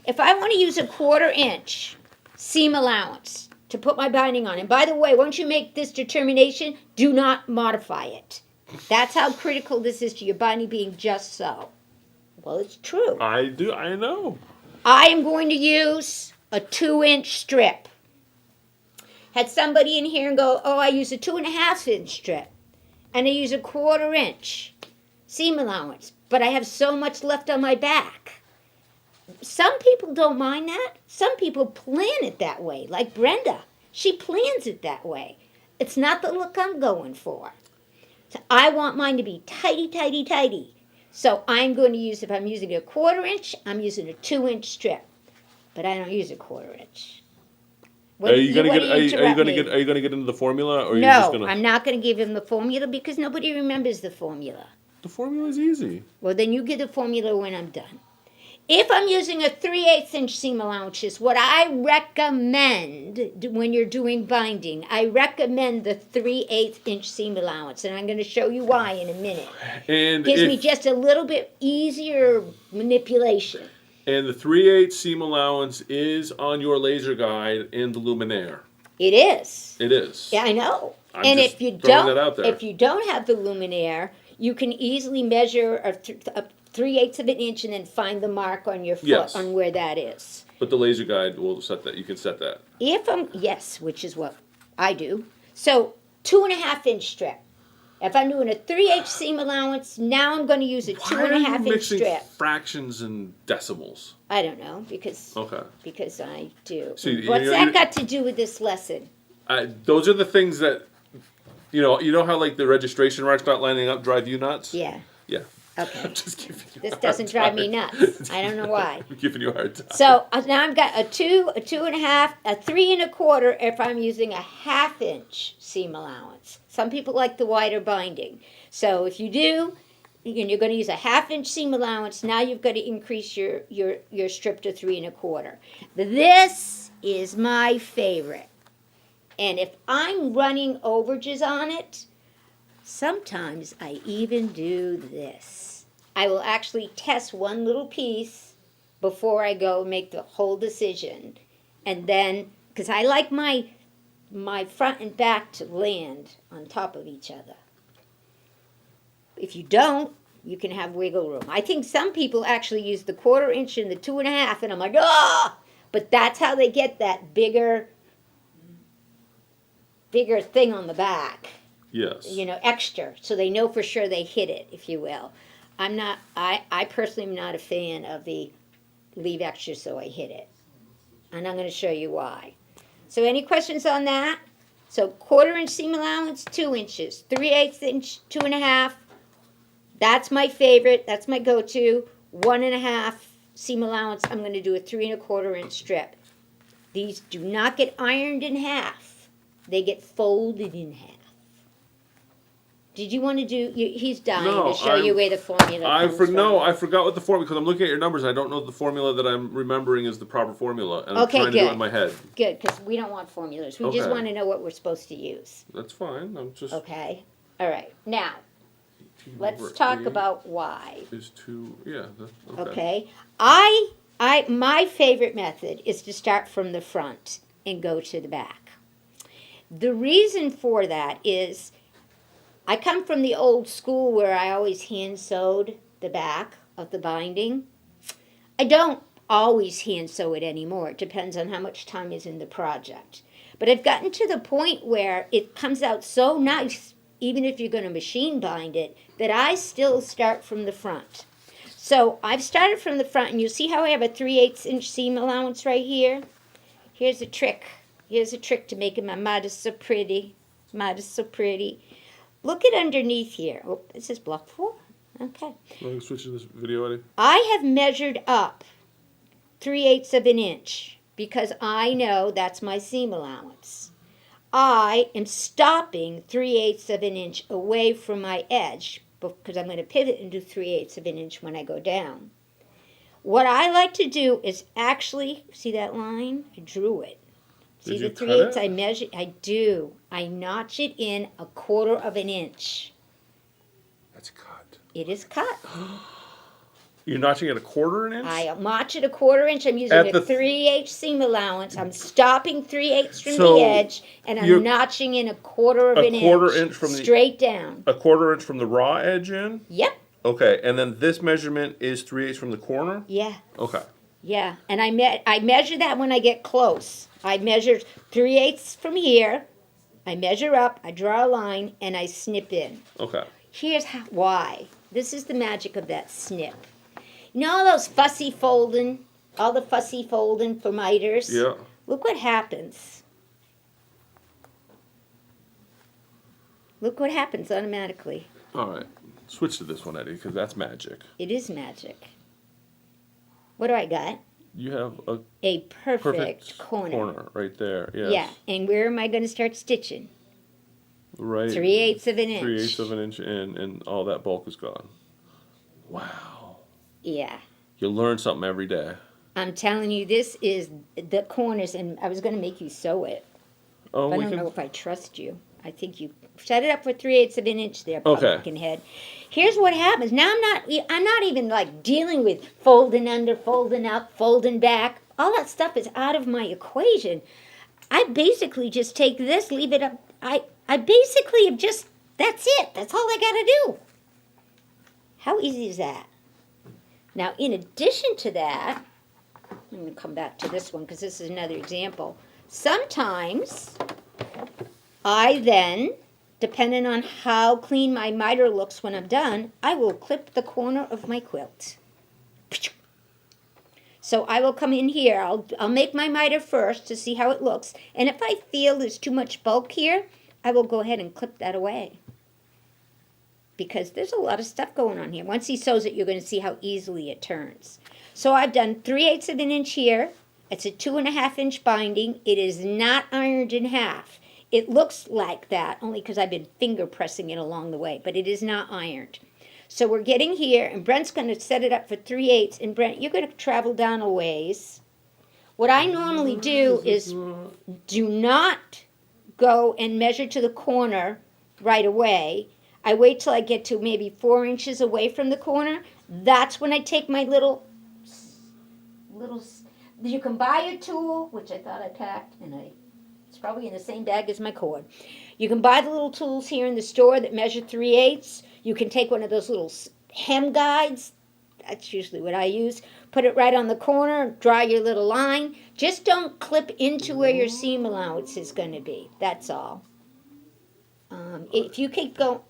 If I want to use a 1/4 inch seam allowance to put my binding on, and by the way, once you make this determination, do not modify it. That's how critical this is to your binding being just so. Well, it's true. I know. I am going to use a 2-inch strip. Had somebody in here and go, I use a 2.5 inch strip. And I use a 1/4 inch seam allowance. But I have so much left on my back. Some people don't mind that. Some people plan it that way, like Brenda. She plans it that way. It's not the look I'm going for. So I want mine to be tighty, tighty, tighty. So I'm going to use, if I'm using a 1/4 inch, I'm using a 2-inch strip. But I don't use a 1/4 inch. Are you gonna get into the formula, or are you just gonna? No, I'm not going to give him the formula because nobody remembers the formula. The formula is easy. Well, then you get the formula when I'm done. If I'm using a 3/8 inch seam allowance, is what I recommend when you're doing binding. I recommend the 3/8 inch seam allowance, and I'm going to show you why in a minute. And gives me just a little bit easier manipulation. And the 3/8 seam allowance is on your laser guide in the Luminaire. It is. It is. Yeah, I know. I'm just if you throwing that out there. if you don't have the Luminaire, you can easily measure a 3/8 of an inch and then find the mark on your foot on where that is. But the laser guide will set that. You can set that. Which is what I do. So 2.5 inch strip. If I'm doing a 3/8 seam allowance, now I'm going to use a 2.5 inch strip. Fractions and decimals? I don't know because I do. See, What's that got to do with this lesson? Those are the things that you know how like the registration marks not lining up drive you nuts? Yeah. Yeah. Okay. I'm just giving you This doesn't drive me nuts. I don't know why. I'm giving you a hard time. So now I've got a 2, a 2.5, a 3 1/4 if I'm using a 1/2 inch seam allowance. Some people like the wider binding. So if you do, and you're going to use a 1/2 inch seam allowance, now you've got to increase your strip to 3 1/4. This is my favorite. And if I'm running overages on it, sometimes I even do this. I will actually test one little piece before I go make the whole decision. And then, because I like my front and back to land on top of each other. If you don't, you can have wiggle room. I think some people actually use the 1/4 inch and the 2.5, and I'm like, but that's how they get that bigger thing on the back. Yes. Extra, so they know for sure they hit it, if you will. I personally am not a fan of the leave extra so I hit it. And I'm going to show you why. So any questions on that? So 1/4 inch seam allowance, 2 inches. 3/8 inch, 2.5. That's my favorite. That's my go-to. 1.5 seam allowance. I'm going to do a 3 1/4 inch strip. These do not get ironed in half. They get folded in half. Did you want to do? He's dying No, to show you where the formula comes from. No, I forgot what the formula, because I'm looking at your numbers. I don't know the formula that I'm remembering is the proper formula, and I'm Okay, trying to do it good. in my head. Good, because we don't want formulas. We just Okay. want to know what we're supposed to use. That's fine. I'm just. Okay. All right. Now, 18 let's over talk 8 about why. Is 2, yeah, okay. Okay. My favorite method is to start from the front and go to the back. The reason for that is I come from the old school where I always hand sewed the back of the binding. I don't always hand sew it anymore. It depends on how much time is in the project. But I've gotten to the point where it comes out so nice, even if you're going to machine bind it, that I still start from the front. So I've started from the front, and you see how I have a 3/8 inch seam allowance right here? Here's a trick. Here's a trick to making my midas so pretty. Midas so pretty. Look at underneath here. Oh, this is block 4. Okay. Let me switch to this video, Eddie. I have measured up 3/8 of an inch because I know that's my seam allowance. I am stopping 3/8 of an inch away from my edge because I'm going to pivot and do 3/8 of an inch when I go down. What I like to do is actually, see that line? I drew it. See Did the you cut 3/8 it? I measure? I do. I notch it in 1/4 of an inch. That's cut. It is cut. You're notching at 1/4 inch? I notch it 1/4 inch. I'm using At a the 3/8 seam allowance. I'm stopping 3/8 from So, the edge, and I'm you're- notching in 1/4 of A an 1/4 inch inch from the- straight down. 1/4 inch from the raw edge in? Yep. Okay, and then this measurement is 3/8 from the corner? Yeah. Okay. Yeah. And I measure that when I get close. I measure 3/8 from here. I measure up. I draw a line, and I snip in. Okay. Here's why. This is the magic of that snip. You know all those fussy folding, all the fussy folding for miters? Yeah. Look what happens. Look what happens automatically. All right. Switch to this one, Eddie, because that's magic. It is magic. What do I got? You have a A perfect, perfect corner. right there. Yes. Yeah, and where am I going to start stitching? Right. 3/8 of an inch. 3/8 of an inch in, and all that bulk is gone. Wow. Yeah. You learn something every day. I'm telling you, this is the corners, and I was going to make you sew it. Oh, I we don't can. know if I trust you. I think you set it up for 3/8 of an inch there, Okay. pumpkin head. Here's what happens. Now I'm not even like dealing with folding under, folding up, folding back. All that stuff is out of my equation. I basically just take this, leave it up. I basically have just, that's it. That's all I gotta do. How easy is that? Now, in addition to that, I'm gonna come back to this one because this is another example. Sometimes I then, depending on how clean my miter looks when I'm done, I will clip the corner of my quilt. So I will come in here, I'll make my miter first to see how it looks, and if I feel there's too much bulk here, I will go ahead and clip that away. Because there's a lot of stuff going on here. Once he sews it, you're going to see how easily it turns. So I've done 3/8 of an inch here. It's a 2.5 inch binding. It is not ironed in half. It looks like that only because I've been finger pressing it along the way, but it is not ironed. So we're getting here, and Brent's going to set it up for 3/8. And Brent, you're going to travel down a ways. What I normally do is do not go and measure to the corner right away. I wait till I get to maybe 4 inches away from the corner. That's when I take my little, you can buy a tool, which I thought I packed, and it's probably in the same bag as my cord. You can buy the little tools here in the store that measure 3/8. You can take one of those little hem guides. That's usually what I use. Put it right on the corner, draw your little line. Just don't clip into where your seam allowance is going to be. That's all. If you keep going,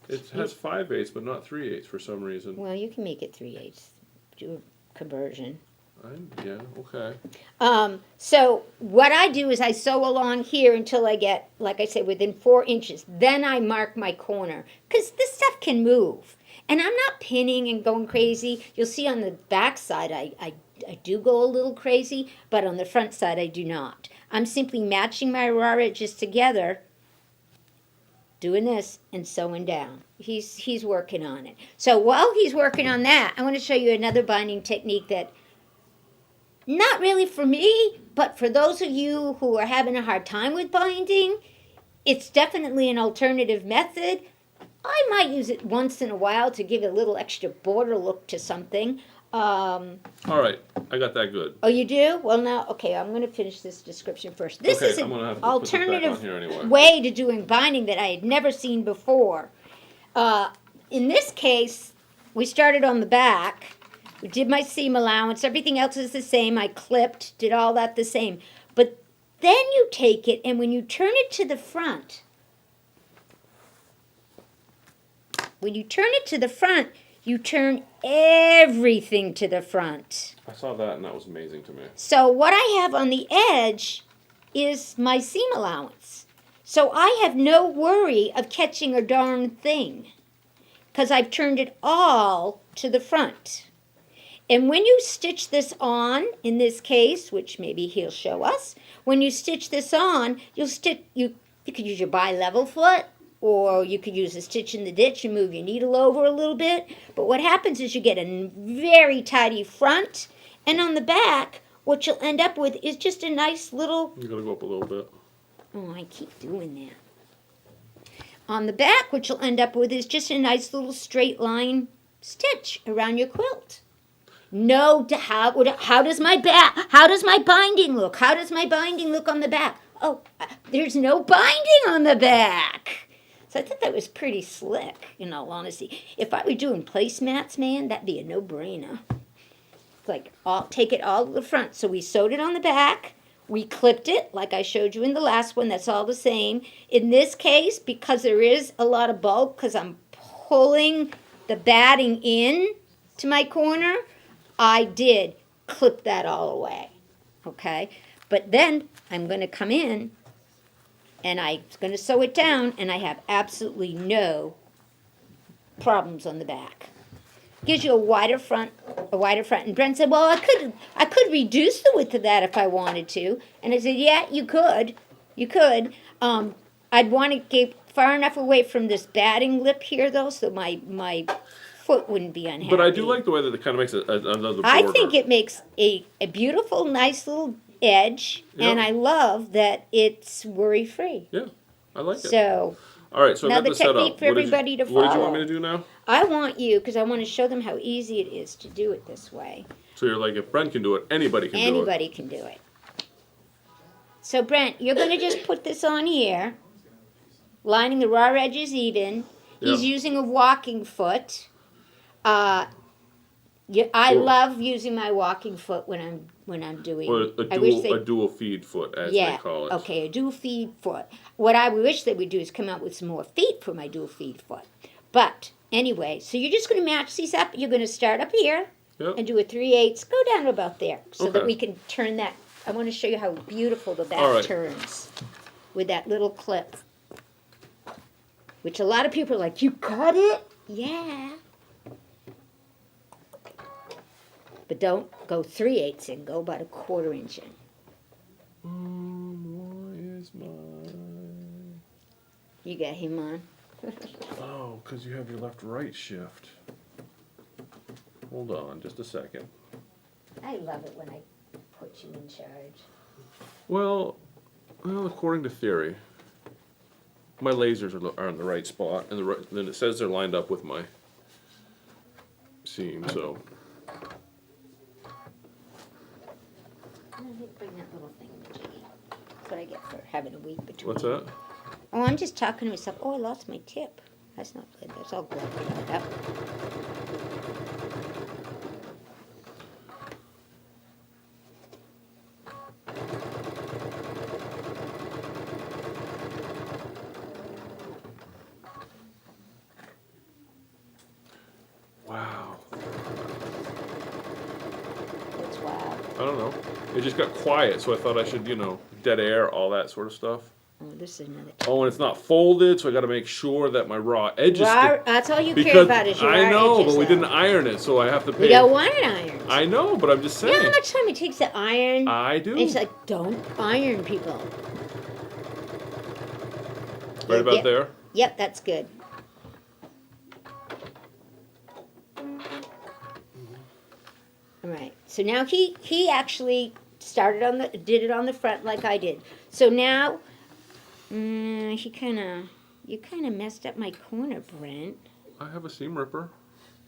It has 5/8, but not 3/8 for some reason. well, you can make it 3/8. Do a conversion. Yeah, okay. So what I do is I sew along here until I get, like I say, within 4 inches. Then I mark my corner because this stuff can move. And I'm not pinning and going crazy. You'll see on the back side I do go a little crazy, but on the front side I do not. I'm simply matching my raw edges together, doing this and sewing down. He's working on it. So while he's working on that, I want to show you another binding technique that, not really for me, but for those of you who are having a hard time with binding, it's definitely an alternative method. I might use it once in a while to give a little extra border look to something. All right, I got that good. Oh, you do? Well, now, okay, I'm going to finish this description first. This Okay, is I'm an gonna have to put this back on alternative here anyway. way to doing binding that I had never seen before. In this case, we started on the back. We did my seam allowance. Everything else is the same. I clipped, did all that the same. But then you take it, and when you turn it to the front, you turn everything to the front. I saw that and that was amazing to me. So what I have on the edge is my seam allowance. So I have no worry of catching a darn thing because I've turned it all to the front. And when you stitch this on, in this case, which maybe he'll show us, when you stitch this on, you could use your bi-level foot, or you could use a stitch in the ditch and move your needle over a little bit. But what happens is you get a very tidy front, and on the back, what you'll end up with is just a nice little... You gotta go up a little bit. Oh, I keep doing that. On the back, what you'll end up with is just a nice little straight line stitch around your quilt. No, how does my binding look? How does my binding look on the back? Oh, there's no binding on the back. So I thought that was pretty slick, in all honesty. If I were doing placemats, man, that'd be a no-brainer. Like, take it all to the front. So we sewed it on the back. We clipped it, like I showed you in the last one. That's all the same. In this case, because there is a lot of bulk, because I'm pulling the batting in to my corner, I did clip that all away, okay? But then I'm going to come in, and I'm going to sew it down, and I have absolutely no problems on the back. Gives you a wider front. And Brent said, well, I could reduce the width of that if I wanted to. And I said, yeah, you could. I'd want to get far enough away from this batting lip here, though, so my foot wouldn't be unhappy. But I do like the way that it kind of makes another border. I think it makes a beautiful, nice little edge, and Yep. I love that it's worry-free. Yeah, I like it. So All right, so I got another this set technique up. for What did everybody to What did you want follow. me to do now? I want you, because I want to show them how easy it is to do it this way. So you're like, if Brent can do it, anybody can do it. Anybody can do it. So Brent, you're going to just put this on here, lining the raw edges even. He's Yeah. using a walking foot. I Cool. love using my walking foot when I'm doing. Or I wish a dual feed foot, as they call it. Okay, a dual feed foot. What I wish they would do is come out with some more feet for my dual feed foot. But anyway, so you're just going to match these up. You're going to start up here Yep. and do a 3/8. Go down to about there so that Okay. we can turn that. I want to show you how beautiful the back All right. turns with that little clip. Which a lot of people are like, you cut it? Yeah. But don't go 3/8 in. Go about a 1/4 inch in. Why is my... You got him on. Oh, because you have your left-right shift. Hold on, just a second. I love it when I put you in charge. Well, according to theory, my lasers are in the right spot, and then it says they're lined up with my seam, so... Bring that little thing to Jiggy. That's what I get for having a week between. What's that? Oh, I'm just talking to myself. Oh, I lost my tip. That's not good. That's all good. Yep. Wow. That's wild. I don't know. It just got quiet, so I thought I should, dead air, all that sort of stuff. Oh, this is another. Oh, and it's not folded, so I got to make sure that my raw edges Raw, stick. that's all you care Because about is your I raw know, edges, but we though. didn't iron it, so I have to pay. We don't want it ironed. I know, but I'm just You know saying. how much time it takes to iron? I do. It's like, don't iron, people. Right about Yep. there. Yep, that's good. All right. So now he actually did it on the front like I did. So now, you kind of messed up my corner, Brent. I have a seam ripper.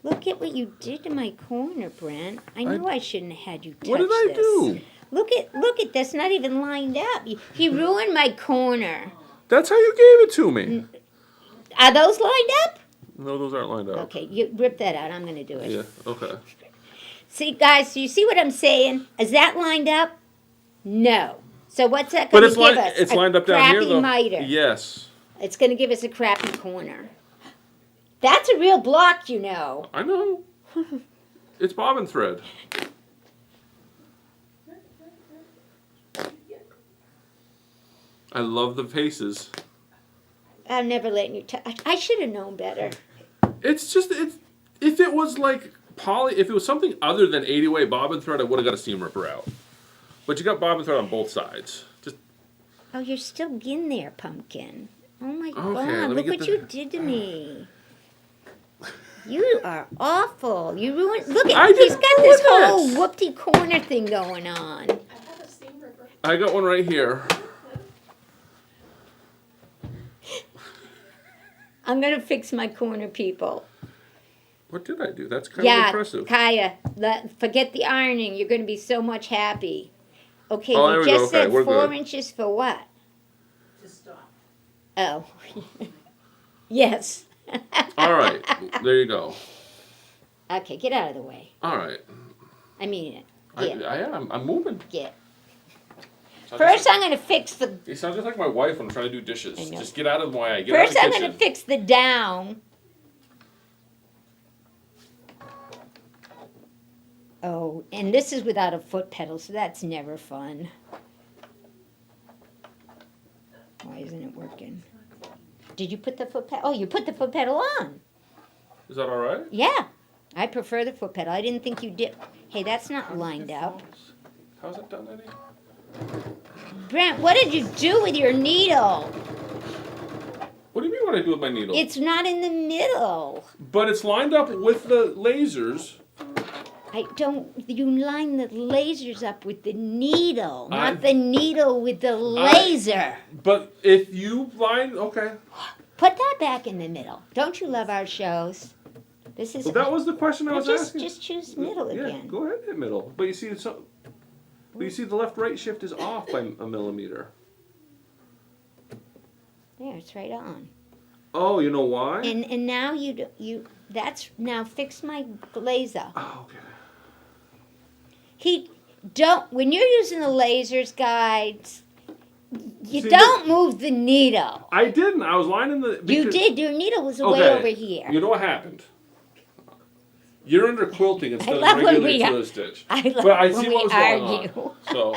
Look at what you did to my corner, Brent. I know I shouldn't have had you touch What did I this. do? Look at this, not even lined up. He ruined my corner. That's how you gave it to me. Are those lined up? No, those aren't lined up. Okay, you rip that out. I'm going to do it. Yeah, okay. See, guys, do you see what I'm saying? Is that lined up? No. So what's that But going to it's, give us? it's A lined up down here, crappy though. miter. Yes. It's going to give us a crappy corner. That's a real block, you know. I know. It's bobbin thread. I love the faces. I'm never letting you touch. I should have known better. It's just, if it was like if it was something other than 80-way bobbin thread, I would have got a seam ripper out. But you got bobbin thread on both sides. Just Oh, you're still in there, pumpkin. Oh my let God, me look get what you did to me. You are awful. You ruined. Look I at. He's didn't got do this this. whole whoopty corner thing going on. I got one right here. I'm gonna fix my corner, people. What did I do? That's kind of Yeah, impressive. Kaya, forget the ironing. You're gonna be so much happy. Okay, Oh, there you we go. just Okay, said we're 4 good. inches for what? To stop. Oh, yes. All right, there you go. Okay, get out of the way. All right. I mean, I get, am. I'm moving. get. Sounds First, just I'm gonna fix the. like, it sounds just like my wife when I'm trying to do dishes. I know. Just get out of my way. Get First, out I'm of the gonna kitchen. fix the down. Oh, and this is without a foot pedal, so that's never fun. Why isn't it working? Did you put the foot pedal? Oh, you put the foot pedal on. Is that all right? Yeah, I prefer the foot pedal. I didn't think you did. Hey, that's not lined up. How's it done, Eddie? Brent, what did you do with your needle? What do you mean what I do with my needle? It's not in the middle. But it's lined up with the lasers. You line the lasers up with the needle, I- not the needle with the laser. But if you line, okay. Put that back in the middle. Don't you love our shows? This is. Well, that was the question I was asking. Just choose middle Yeah, again. go ahead, hit middle. But you see, the left-right shift is off by a millimeter. There, it's right on. Oh, you know why? And now that's now fix my laser. Oh, okay. When you're using the lasers, guys, you See, don't move the needle. I didn't. I was lining the. You did. Your needle was way Okay, over here. You know what happened? You're under quilting instead of love when regular we- twist stitch. I love But I when see we what was going argue. on. So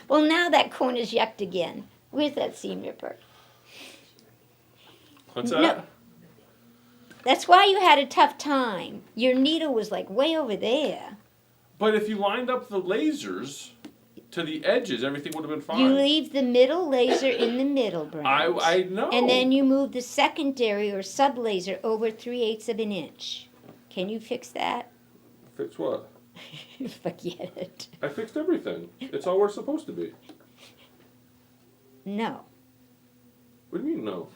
Well, now that corner's yucked again. Where's that seam ripper? what's No. that? That's why you had a tough time. Your needle was like way over there. But if you lined up the lasers to the edges, everything would have been fine. You leave the middle laser in the middle, Brent. I know. And then you move the secondary or sub laser over 3/8 of an inch. Can you fix that? Fix what? Forget it. I fixed everything. It's all we're supposed to be. No. What do you mean no?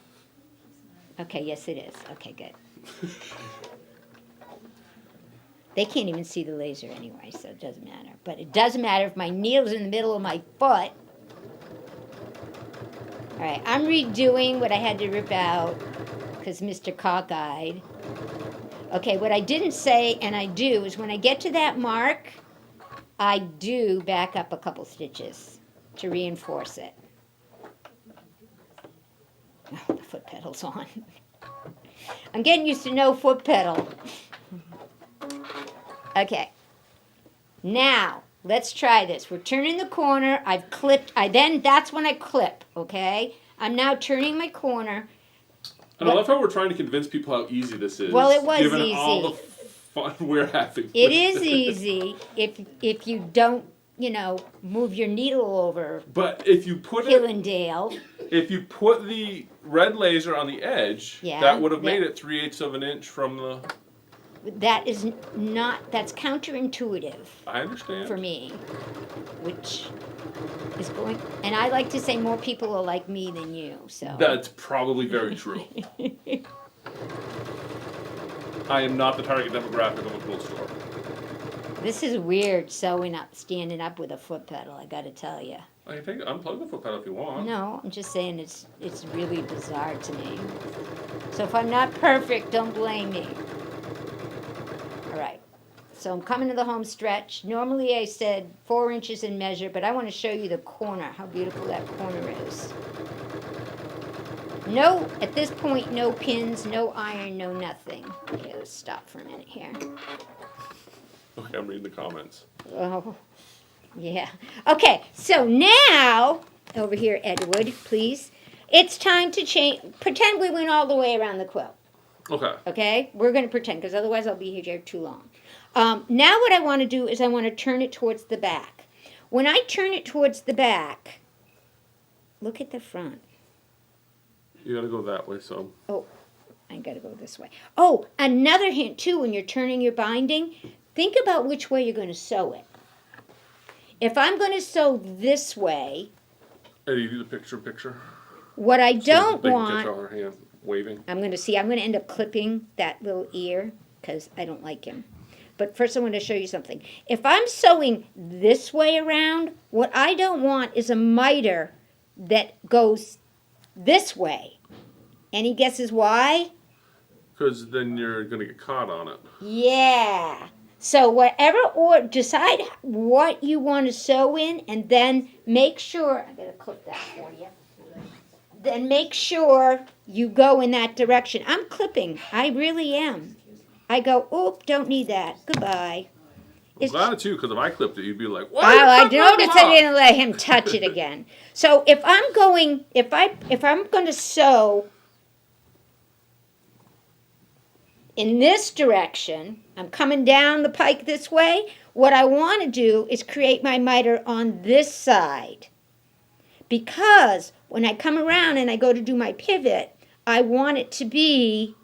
Okay, yes it is. Okay, good. They can't even see the laser anyway, so it doesn't matter. But it does matter if my needle's in the middle of my foot. All right, I'm redoing what I had to rip out because Mr. Cockeyed. Okay, what I didn't say, and I do, is when I get to that mark, I do back up a couple stitches to reinforce it. Oh, the foot pedal's on. I'm getting used to no foot pedal. Okay. Now, let's try this. We're turning the corner. I've clipped, that's when I clip, okay? I'm now turning my corner. And I love how we're trying to convince people how easy this is. Well, it was given easy. all the fun we're having. It with is this. easy if you don't, move your needle over But if you put hill it, and dale. if you put the red laser on the edge, Yeah, that would have made that- it 3/8 of an inch from the. That is that's counterintuitive I understand. for me, which is going, and I like to say more people are like me than you, so. That's probably very true. I am not the target demographic of a quilt store. This is weird standing up with a foot pedal, I gotta tell you. I can unplug the foot pedal if you want. No, I'm just saying it's really bizarre to me. So if I'm not perfect, don't blame me. All right. So I'm coming to the home stretch. Normally I said 4 inches in measure, but I want to show you the corner, how beautiful that corner is. No, at this point, no pins, no iron, no nothing. Okay, let's stop for a minute here. Okay, I'm reading the comments. Oh, yeah. Okay, so now, over here, Edward, please. It's time to change. Pretend we went all the way around the quilt. Okay. Okay? We're going to pretend, because otherwise I'll be here too long. Now what I want to do is I want to turn it towards the back. When I turn it towards the back, look at the front. You gotta go that way, so. Oh, I got to go this way. Oh, another hint, too, when you're turning your binding, think about which way you're going to sew it. If I'm going to sew this way, Eddie, you do the picture. what I So don't they can want... catch all her hand waving. I'm going to end up clipping that little ear because I don't like him. But first I want to show you something. If I'm sewing this way around, what I don't want is a miter that goes this way. Any guesses why? Because then you're gonna get caught on it. Yeah. So decide what you want to sew in and then make sure, I gotta clip that for you. Then make sure you go in that direction. I'm clipping, I really am. I go, oop, don't need that, goodbye. I'm glad too, because if I clipped it, you'd be like, "What?" I noticed I didn't let him touch it again. So if I'm going to sew in this direction, I'm coming down the pike this way, what I want to do is create my miter on this side. Because when I come around and I go to do my pivot, I want it to be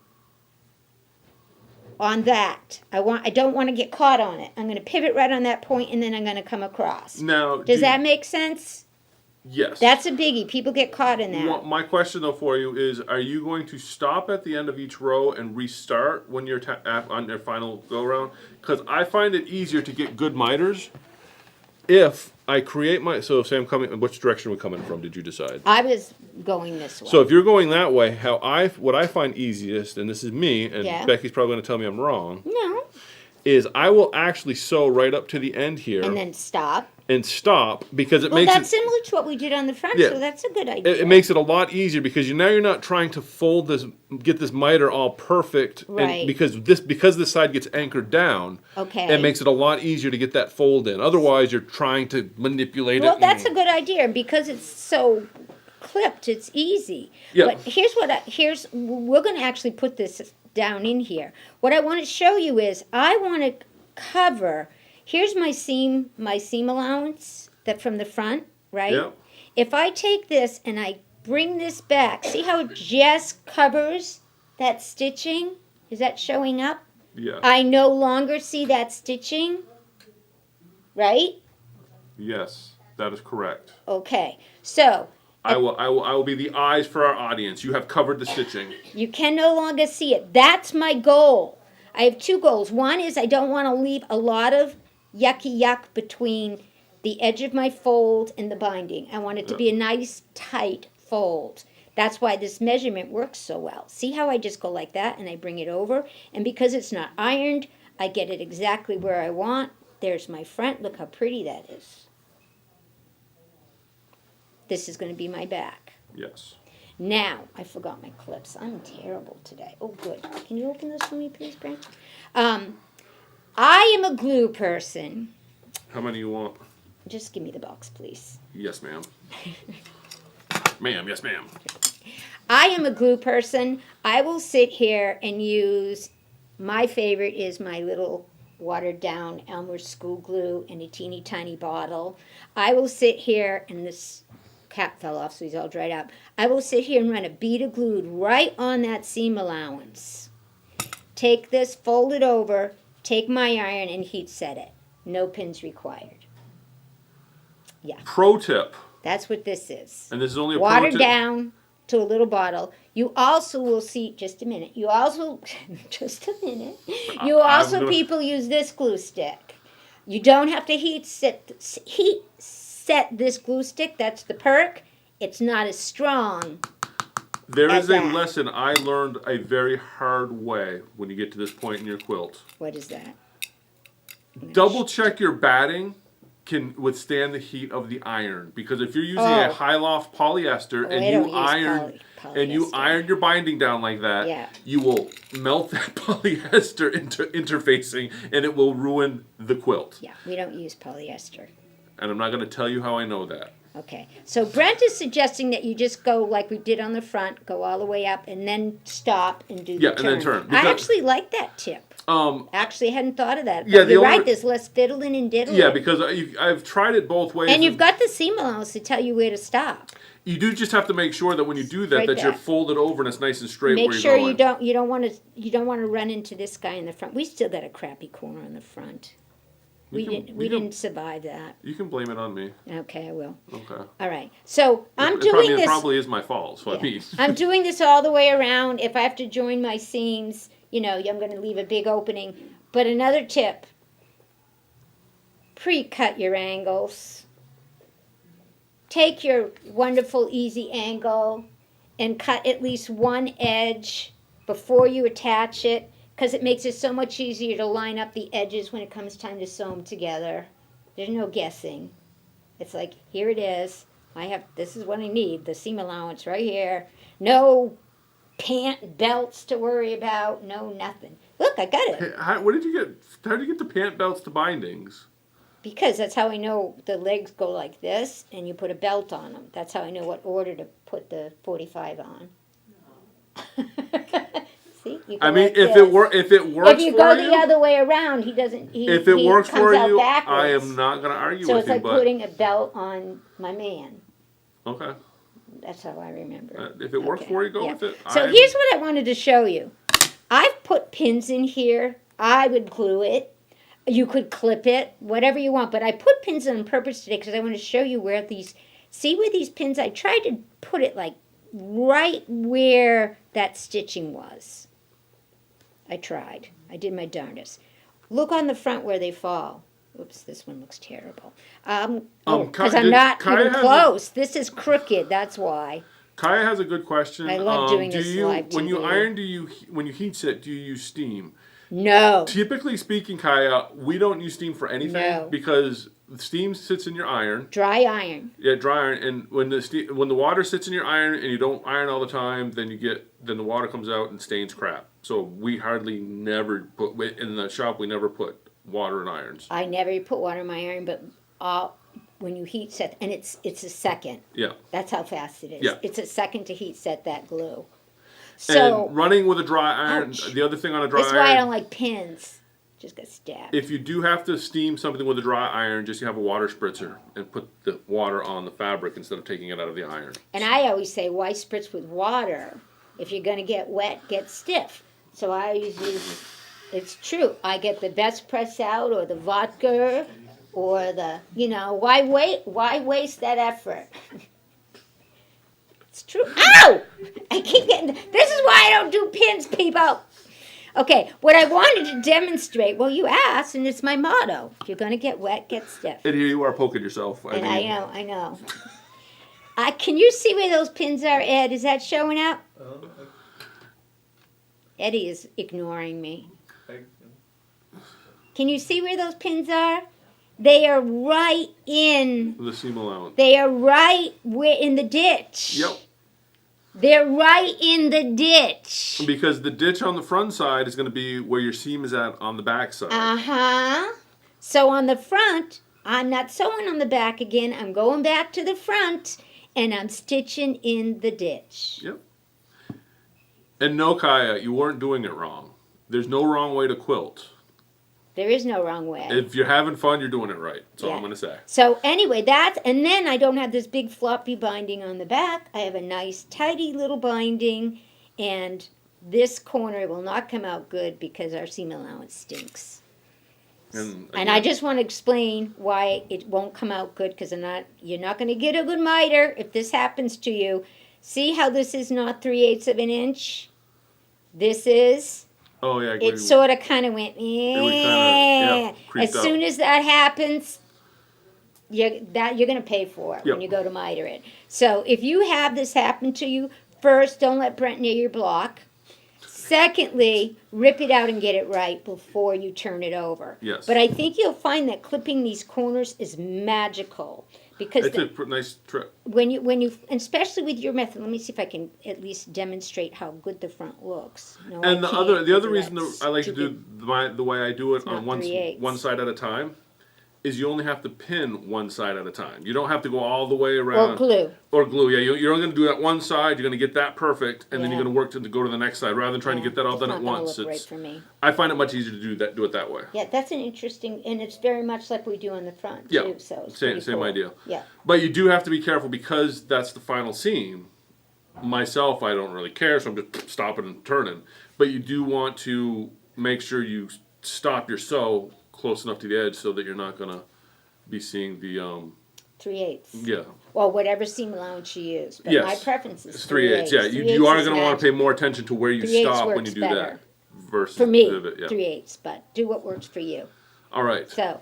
on that. I don't want to get caught on it. I'm going to pivot right on that point and then I'm going to come across. Now, Does that make sense? Yes. That's a biggie. People get caught in that. My question though for you is: are you going to stop at the end of each row and restart when you're on your final go round? Because I find it easier to get good miters if I create my. So say I'm coming. Which direction are we coming from? Did you decide? I was going this way. So if you're going that way, what I find easiest, and this is me, and Yeah. Becky's probably going to tell me I'm wrong, No. is I will actually sew right up to the end here And then stop. and stop because it Well, makes that's it. similar to what we did on the front, Yeah. so that's a good idea. It makes it a lot easier because you're not trying to fold this, get this miter all perfect, Right. and because this side gets anchored down. Okay. It makes it a lot easier to get that fold in. Otherwise, you're trying to manipulate Well, it. that's a good idea, and because it's so clipped, it's easy. Yeah. But we're going to actually put this down in here. What I want to show you is I want to cover. Here's my seam allowance that from the front, right? Yeah. If I take this and I bring this back, see how it just covers that stitching? Is that showing up? Yeah. I no longer see that stitching, right? Yes, that is correct. Okay, so I will be the eyes for our audience. You have covered the stitching. you can no longer see it. That's my goal. I have two goals. One is I don't want to leave a lot of yucky yuck between the edge of my fold and the binding. I want it to be a nice, tight fold. That's why this measurement works so well. See how I just go like that and I bring it over? And because it's not ironed, I get it exactly where I want. There's my front. Look how pretty that is. This is going to be my back. Yes. Now, I forgot my clips. I'm terrible today. Oh, good. Can you open this for me, please, Brent? I am a glue person. How many you want? Just give me the box, please. Yes, ma'am. Ma'am, yes, ma'am. I am a glue person. I will sit here and use, my favorite is my little watered down Elmer's school glue in a teeny tiny bottle. I will sit here, and this cap fell off so he's all dried up. I will sit here and run a bead of glue right on that seam allowance. Take this, fold it over, take my iron and heat set it. No pins required. Yeah, Pro tip, that's what this is. and this is only a pro Watered tip. down to a little bottle. You also will see, just a minute, you also, just a minute, you also, people use this glue stick. You don't have to heat set this glue stick, that's the perk. It's not as strong. There is a that. lesson I learned a very hard way when you get to this point in your quilt. What is that? Double check your batting can withstand the heat of the iron, because if you're using a Oh. high loft polyester I and don't you use iron polyester. your binding down like that, Yeah. you will melt that polyester interfacing and it will ruin the quilt. Yeah, we don't use polyester. And I'm not going to tell you how I know that. Okay, so Brent is suggesting that you just go like we did on the front, go all the way up, and then stop and do Yeah, the and turn. then turn, I because- actually like that tip. Actually, hadn't thought of that. Yeah, But the you're only- right. There's less fiddling and diddling. Yeah, because I've tried it both ways. and you've got the seam allowance to tell you where to stop. You do just have to make sure that when you do that, Right that you're back. folded over and it's nice and straight Make where sure you're going. you don't want to run into this guy in the front. We still got a crappy corner in the front. We didn't survive that. You can blame it on me. Okay, I will. Okay. All right. So I'm It doing this. probably is my fault. So I Yeah. mean, I'm doing this all the way around. If I have to join my seams, I'm going to leave a big opening. But another tip, pre-cut your angles. Take your wonderful easy angle and cut at least one edge before you attach it, because it makes it so much easier to line up the edges when it comes time to sew them together. There's no guessing. It's like, here it is. This is what I need, the seam allowance right here. No pant belts to worry about, no nothing. Look, I got it. how did you get the pant belts to bindings? Because that's how I know the legs go like this, and you put a belt on them. That's how I know what order to put the 45 on. See? You go I mean, like if this. it works If you for go you, the other way around, he doesn't. if it works comes for out you, backwards. I am not going to argue So with it's you. like But putting a belt on my man. okay, That's how I remember. if it works Okay, for you, go yeah. with it. So here's what I wanted to show you. I've put pins in here. I would glue it. You could clip it, whatever you want. But I put pins on purpose today because I want to show you where see where these pins, I tried to put it like right where that stitching was. I tried. I did my darndest. Look on the front where they fall. Oops, this one looks terrible. Because I'm not Kaya even has close. This is crooked, that's why. Kaya has a good question. I love doing this live When you TV. iron, when you heat set, do you use steam? No. Typically speaking, Kaya, we don't use steam for anything No. because steam sits in your iron. Dry iron. Yeah, dry iron, and when the water sits in your iron and you don't iron all the time, then the water comes out and stains crap. So we hardly never put in the shop. We never put water in irons. I never put water in my iron, but when you heat set, and it's a second. Yeah. That's how fast it is. Yeah. It's a second to heat set that glue. So And running with a dry iron, Ouch. the other thing on a dry that's why I iron, don't like pins. Just got stabbed. if you do have to steam something with a dry iron, just have a water spritzer and put the water on the fabric instead of taking it out of the iron. And I always say, why spritz with water? If you're going to get wet, get stiff. So I always use, it's true, I get the best press out or the vodka or the, why waste that effort? It's true. Ow! I keep getting, this is why I don't do pins, people. Okay, what I wanted to demonstrate, well, you asked, and it's my motto. If you're going to get wet, get stiff. And here you are poking yourself. And I know. Can you see where those pins are, Ed? Is that showing up? Eddie is ignoring me. Can you see where those pins are? They are right in. The seam allowance. They are right in the ditch. Yep. They're right in the ditch. Because the ditch on the front side is going to be where your seam is at on the back side. Uh-huh. So on the front, I'm not sewing on the back again. I'm going back to the front. and I'm stitching in the ditch. Yep. And no, Kaya, you weren't doing it wrong. There's no wrong way to quilt. There is no wrong way. If you're having fun, you're doing it right. That's all Yeah. I'm going to say. So anyway, and then I don't have this big floppy binding on the back. I have a nice tidy little binding, and this corner will not come out good because our seam allowance stinks. And I just want to explain why it won't come out good, because you're not going to get a good miter if this happens to you. See how this is not 3/8 of an inch? This is. Oh, yeah. It sort of kind of went, creeped as out. soon as that happens, you're going to pay for it Yep. when you go to miter it. So if you have this happen to you, first, don't let Brent near your block. Secondly, rip it out and get it right before you turn it over. Yes. But I think you'll find that clipping these corners is magical, because It's a nice trick. when you, especially with your method, let me see if I can at least demonstrate how good the front looks. No, I And the can't, other because reason that's that I like to do stupid. the way I do it not on one 3/8. side at a time is you only have to pin one side at a time. You don't have to go all the way around. Or glue. Or glue, yeah. You're only going to do that one side. You're going to get that perfect, and then Yeah. you're going to work to go to the next side rather than trying to get that all It's done not at gonna once. look right for me. I find it much easier to do it that way. Yeah, that's an interesting, and it's very much like we do on the front Yeah, too. So it's same pretty cool. idea. Yeah. But you do have to be careful because that's the final seam. Myself, I don't really care, so I'm just stopping and turning. But you do want to make sure you stop your sew close enough to the edge so that you're not gonna be seeing the 3/8. yeah. Well, whatever seam allowance you use. But Yes. my preference is It's 3/8. Yeah, you are gonna want to pay more attention to where you 3/8 stop when works you do better. that versus For me, yeah. 3/8, but do what works for you. All right. So,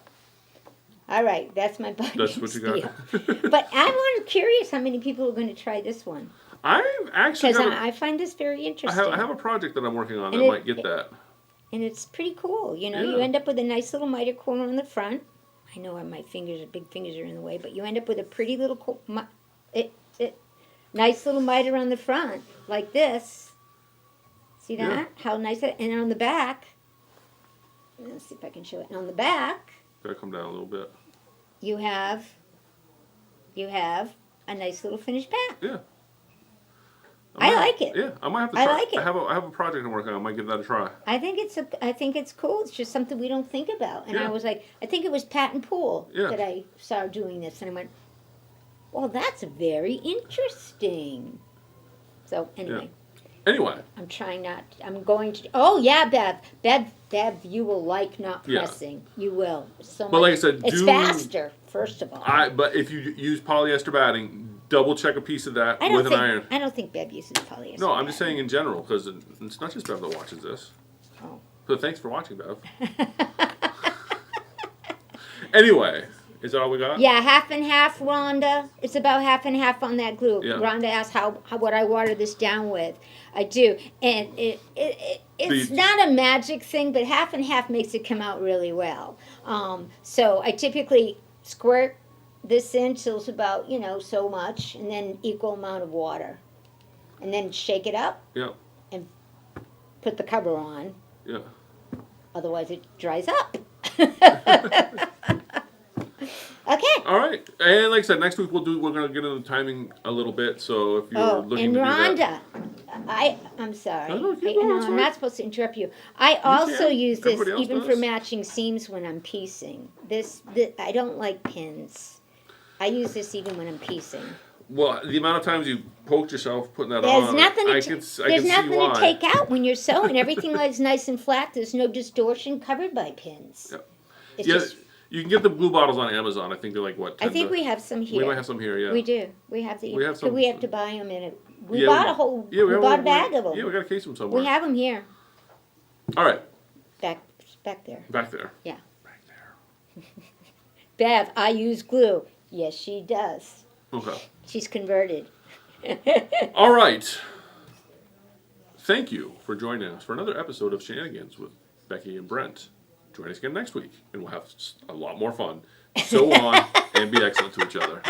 all right, that's my binding That's what you got. spiel. But I'm curious how many people are going to try this one, I've actually because got I find this very I interesting. have a project that I'm working on And that it- might get that. And it's pretty cool, you know. Yeah. You end up with a nice little miter corner on the front. I know my big fingers are in the way, but you end up with a pretty little, nice little miter on the front, like this. See that? Yeah. How nice that, and on the back, let's see if I can show it. On the back, Gotta come down a little bit. you have a nice little finished back. Yeah. I like it. Yeah, I might have to I try. like it. I have a project I'm working on. I might give that a try. I think it's cool. It's just something we don't think about. And Yeah. I was like, I think it was Patton Poole Yeah. that I saw doing this, and I went, well, that's very interesting. So anyway, Anyway, I'm trying not. I'm going to. Oh yeah, Bev, you will like not Yeah. pressing. You will. So but much. like I said, It's do faster. First of all, But if you use polyester batting, double check a piece of that I don't with think an iron. I don't think Bev uses polyester. No, I'm just batting. saying in general because it's not just Bev that watches this. Oh. So thanks for watching, Bev. Anyway, is that all we got? Yeah, half and half, Rhonda. It's about half and half on that glue. Yeah. Rhonda asked how what I water this down with. I do, and it's you- not a magic thing, but half and half makes it come out really well. So I typically squirt this in till it's about so much, and then equal amount of water, and then shake it up. Yeah. Put the cover on. Yeah. Otherwise, it dries up. Okay. All right, and like I said, next week we're gonna get into the timing a little bit. So if you're Oh, looking and to do that, Rhonda, I'm sorry. No, no, keep going, it's I'm fine. not supposed to interrupt you. I also can. use this Everybody else even for does. matching seams when I'm piecing. This I don't like pins. I use this even when I'm piecing. well, the amount of times you poked yourself putting that There's on, nothing. I To, can there's see nothing why. to take out when you're sewing. Everything is nice and flat. There's no distortion covered by pins. Yep. It's Yeah, just. you can get the blue bottles on Amazon. I think they're like what? I 10 think to- we have some here. We might have some here. Yeah. We do. We have the. We have some- We have to buy them in it. We Yeah, bought a whole. Yeah, we have bought a one- bag of them. Yeah, we got a case of them somewhere. We have them here. All right, Back there. back there. Yeah. Back there. Bev, I use glue. Yes, she does. Okay. She's converted. All right. Thank you for joining us for another episode of Shenanigans with Becky and Brent. Join us again next week, and we'll have a lot more fun. So on, and be excellent to each other.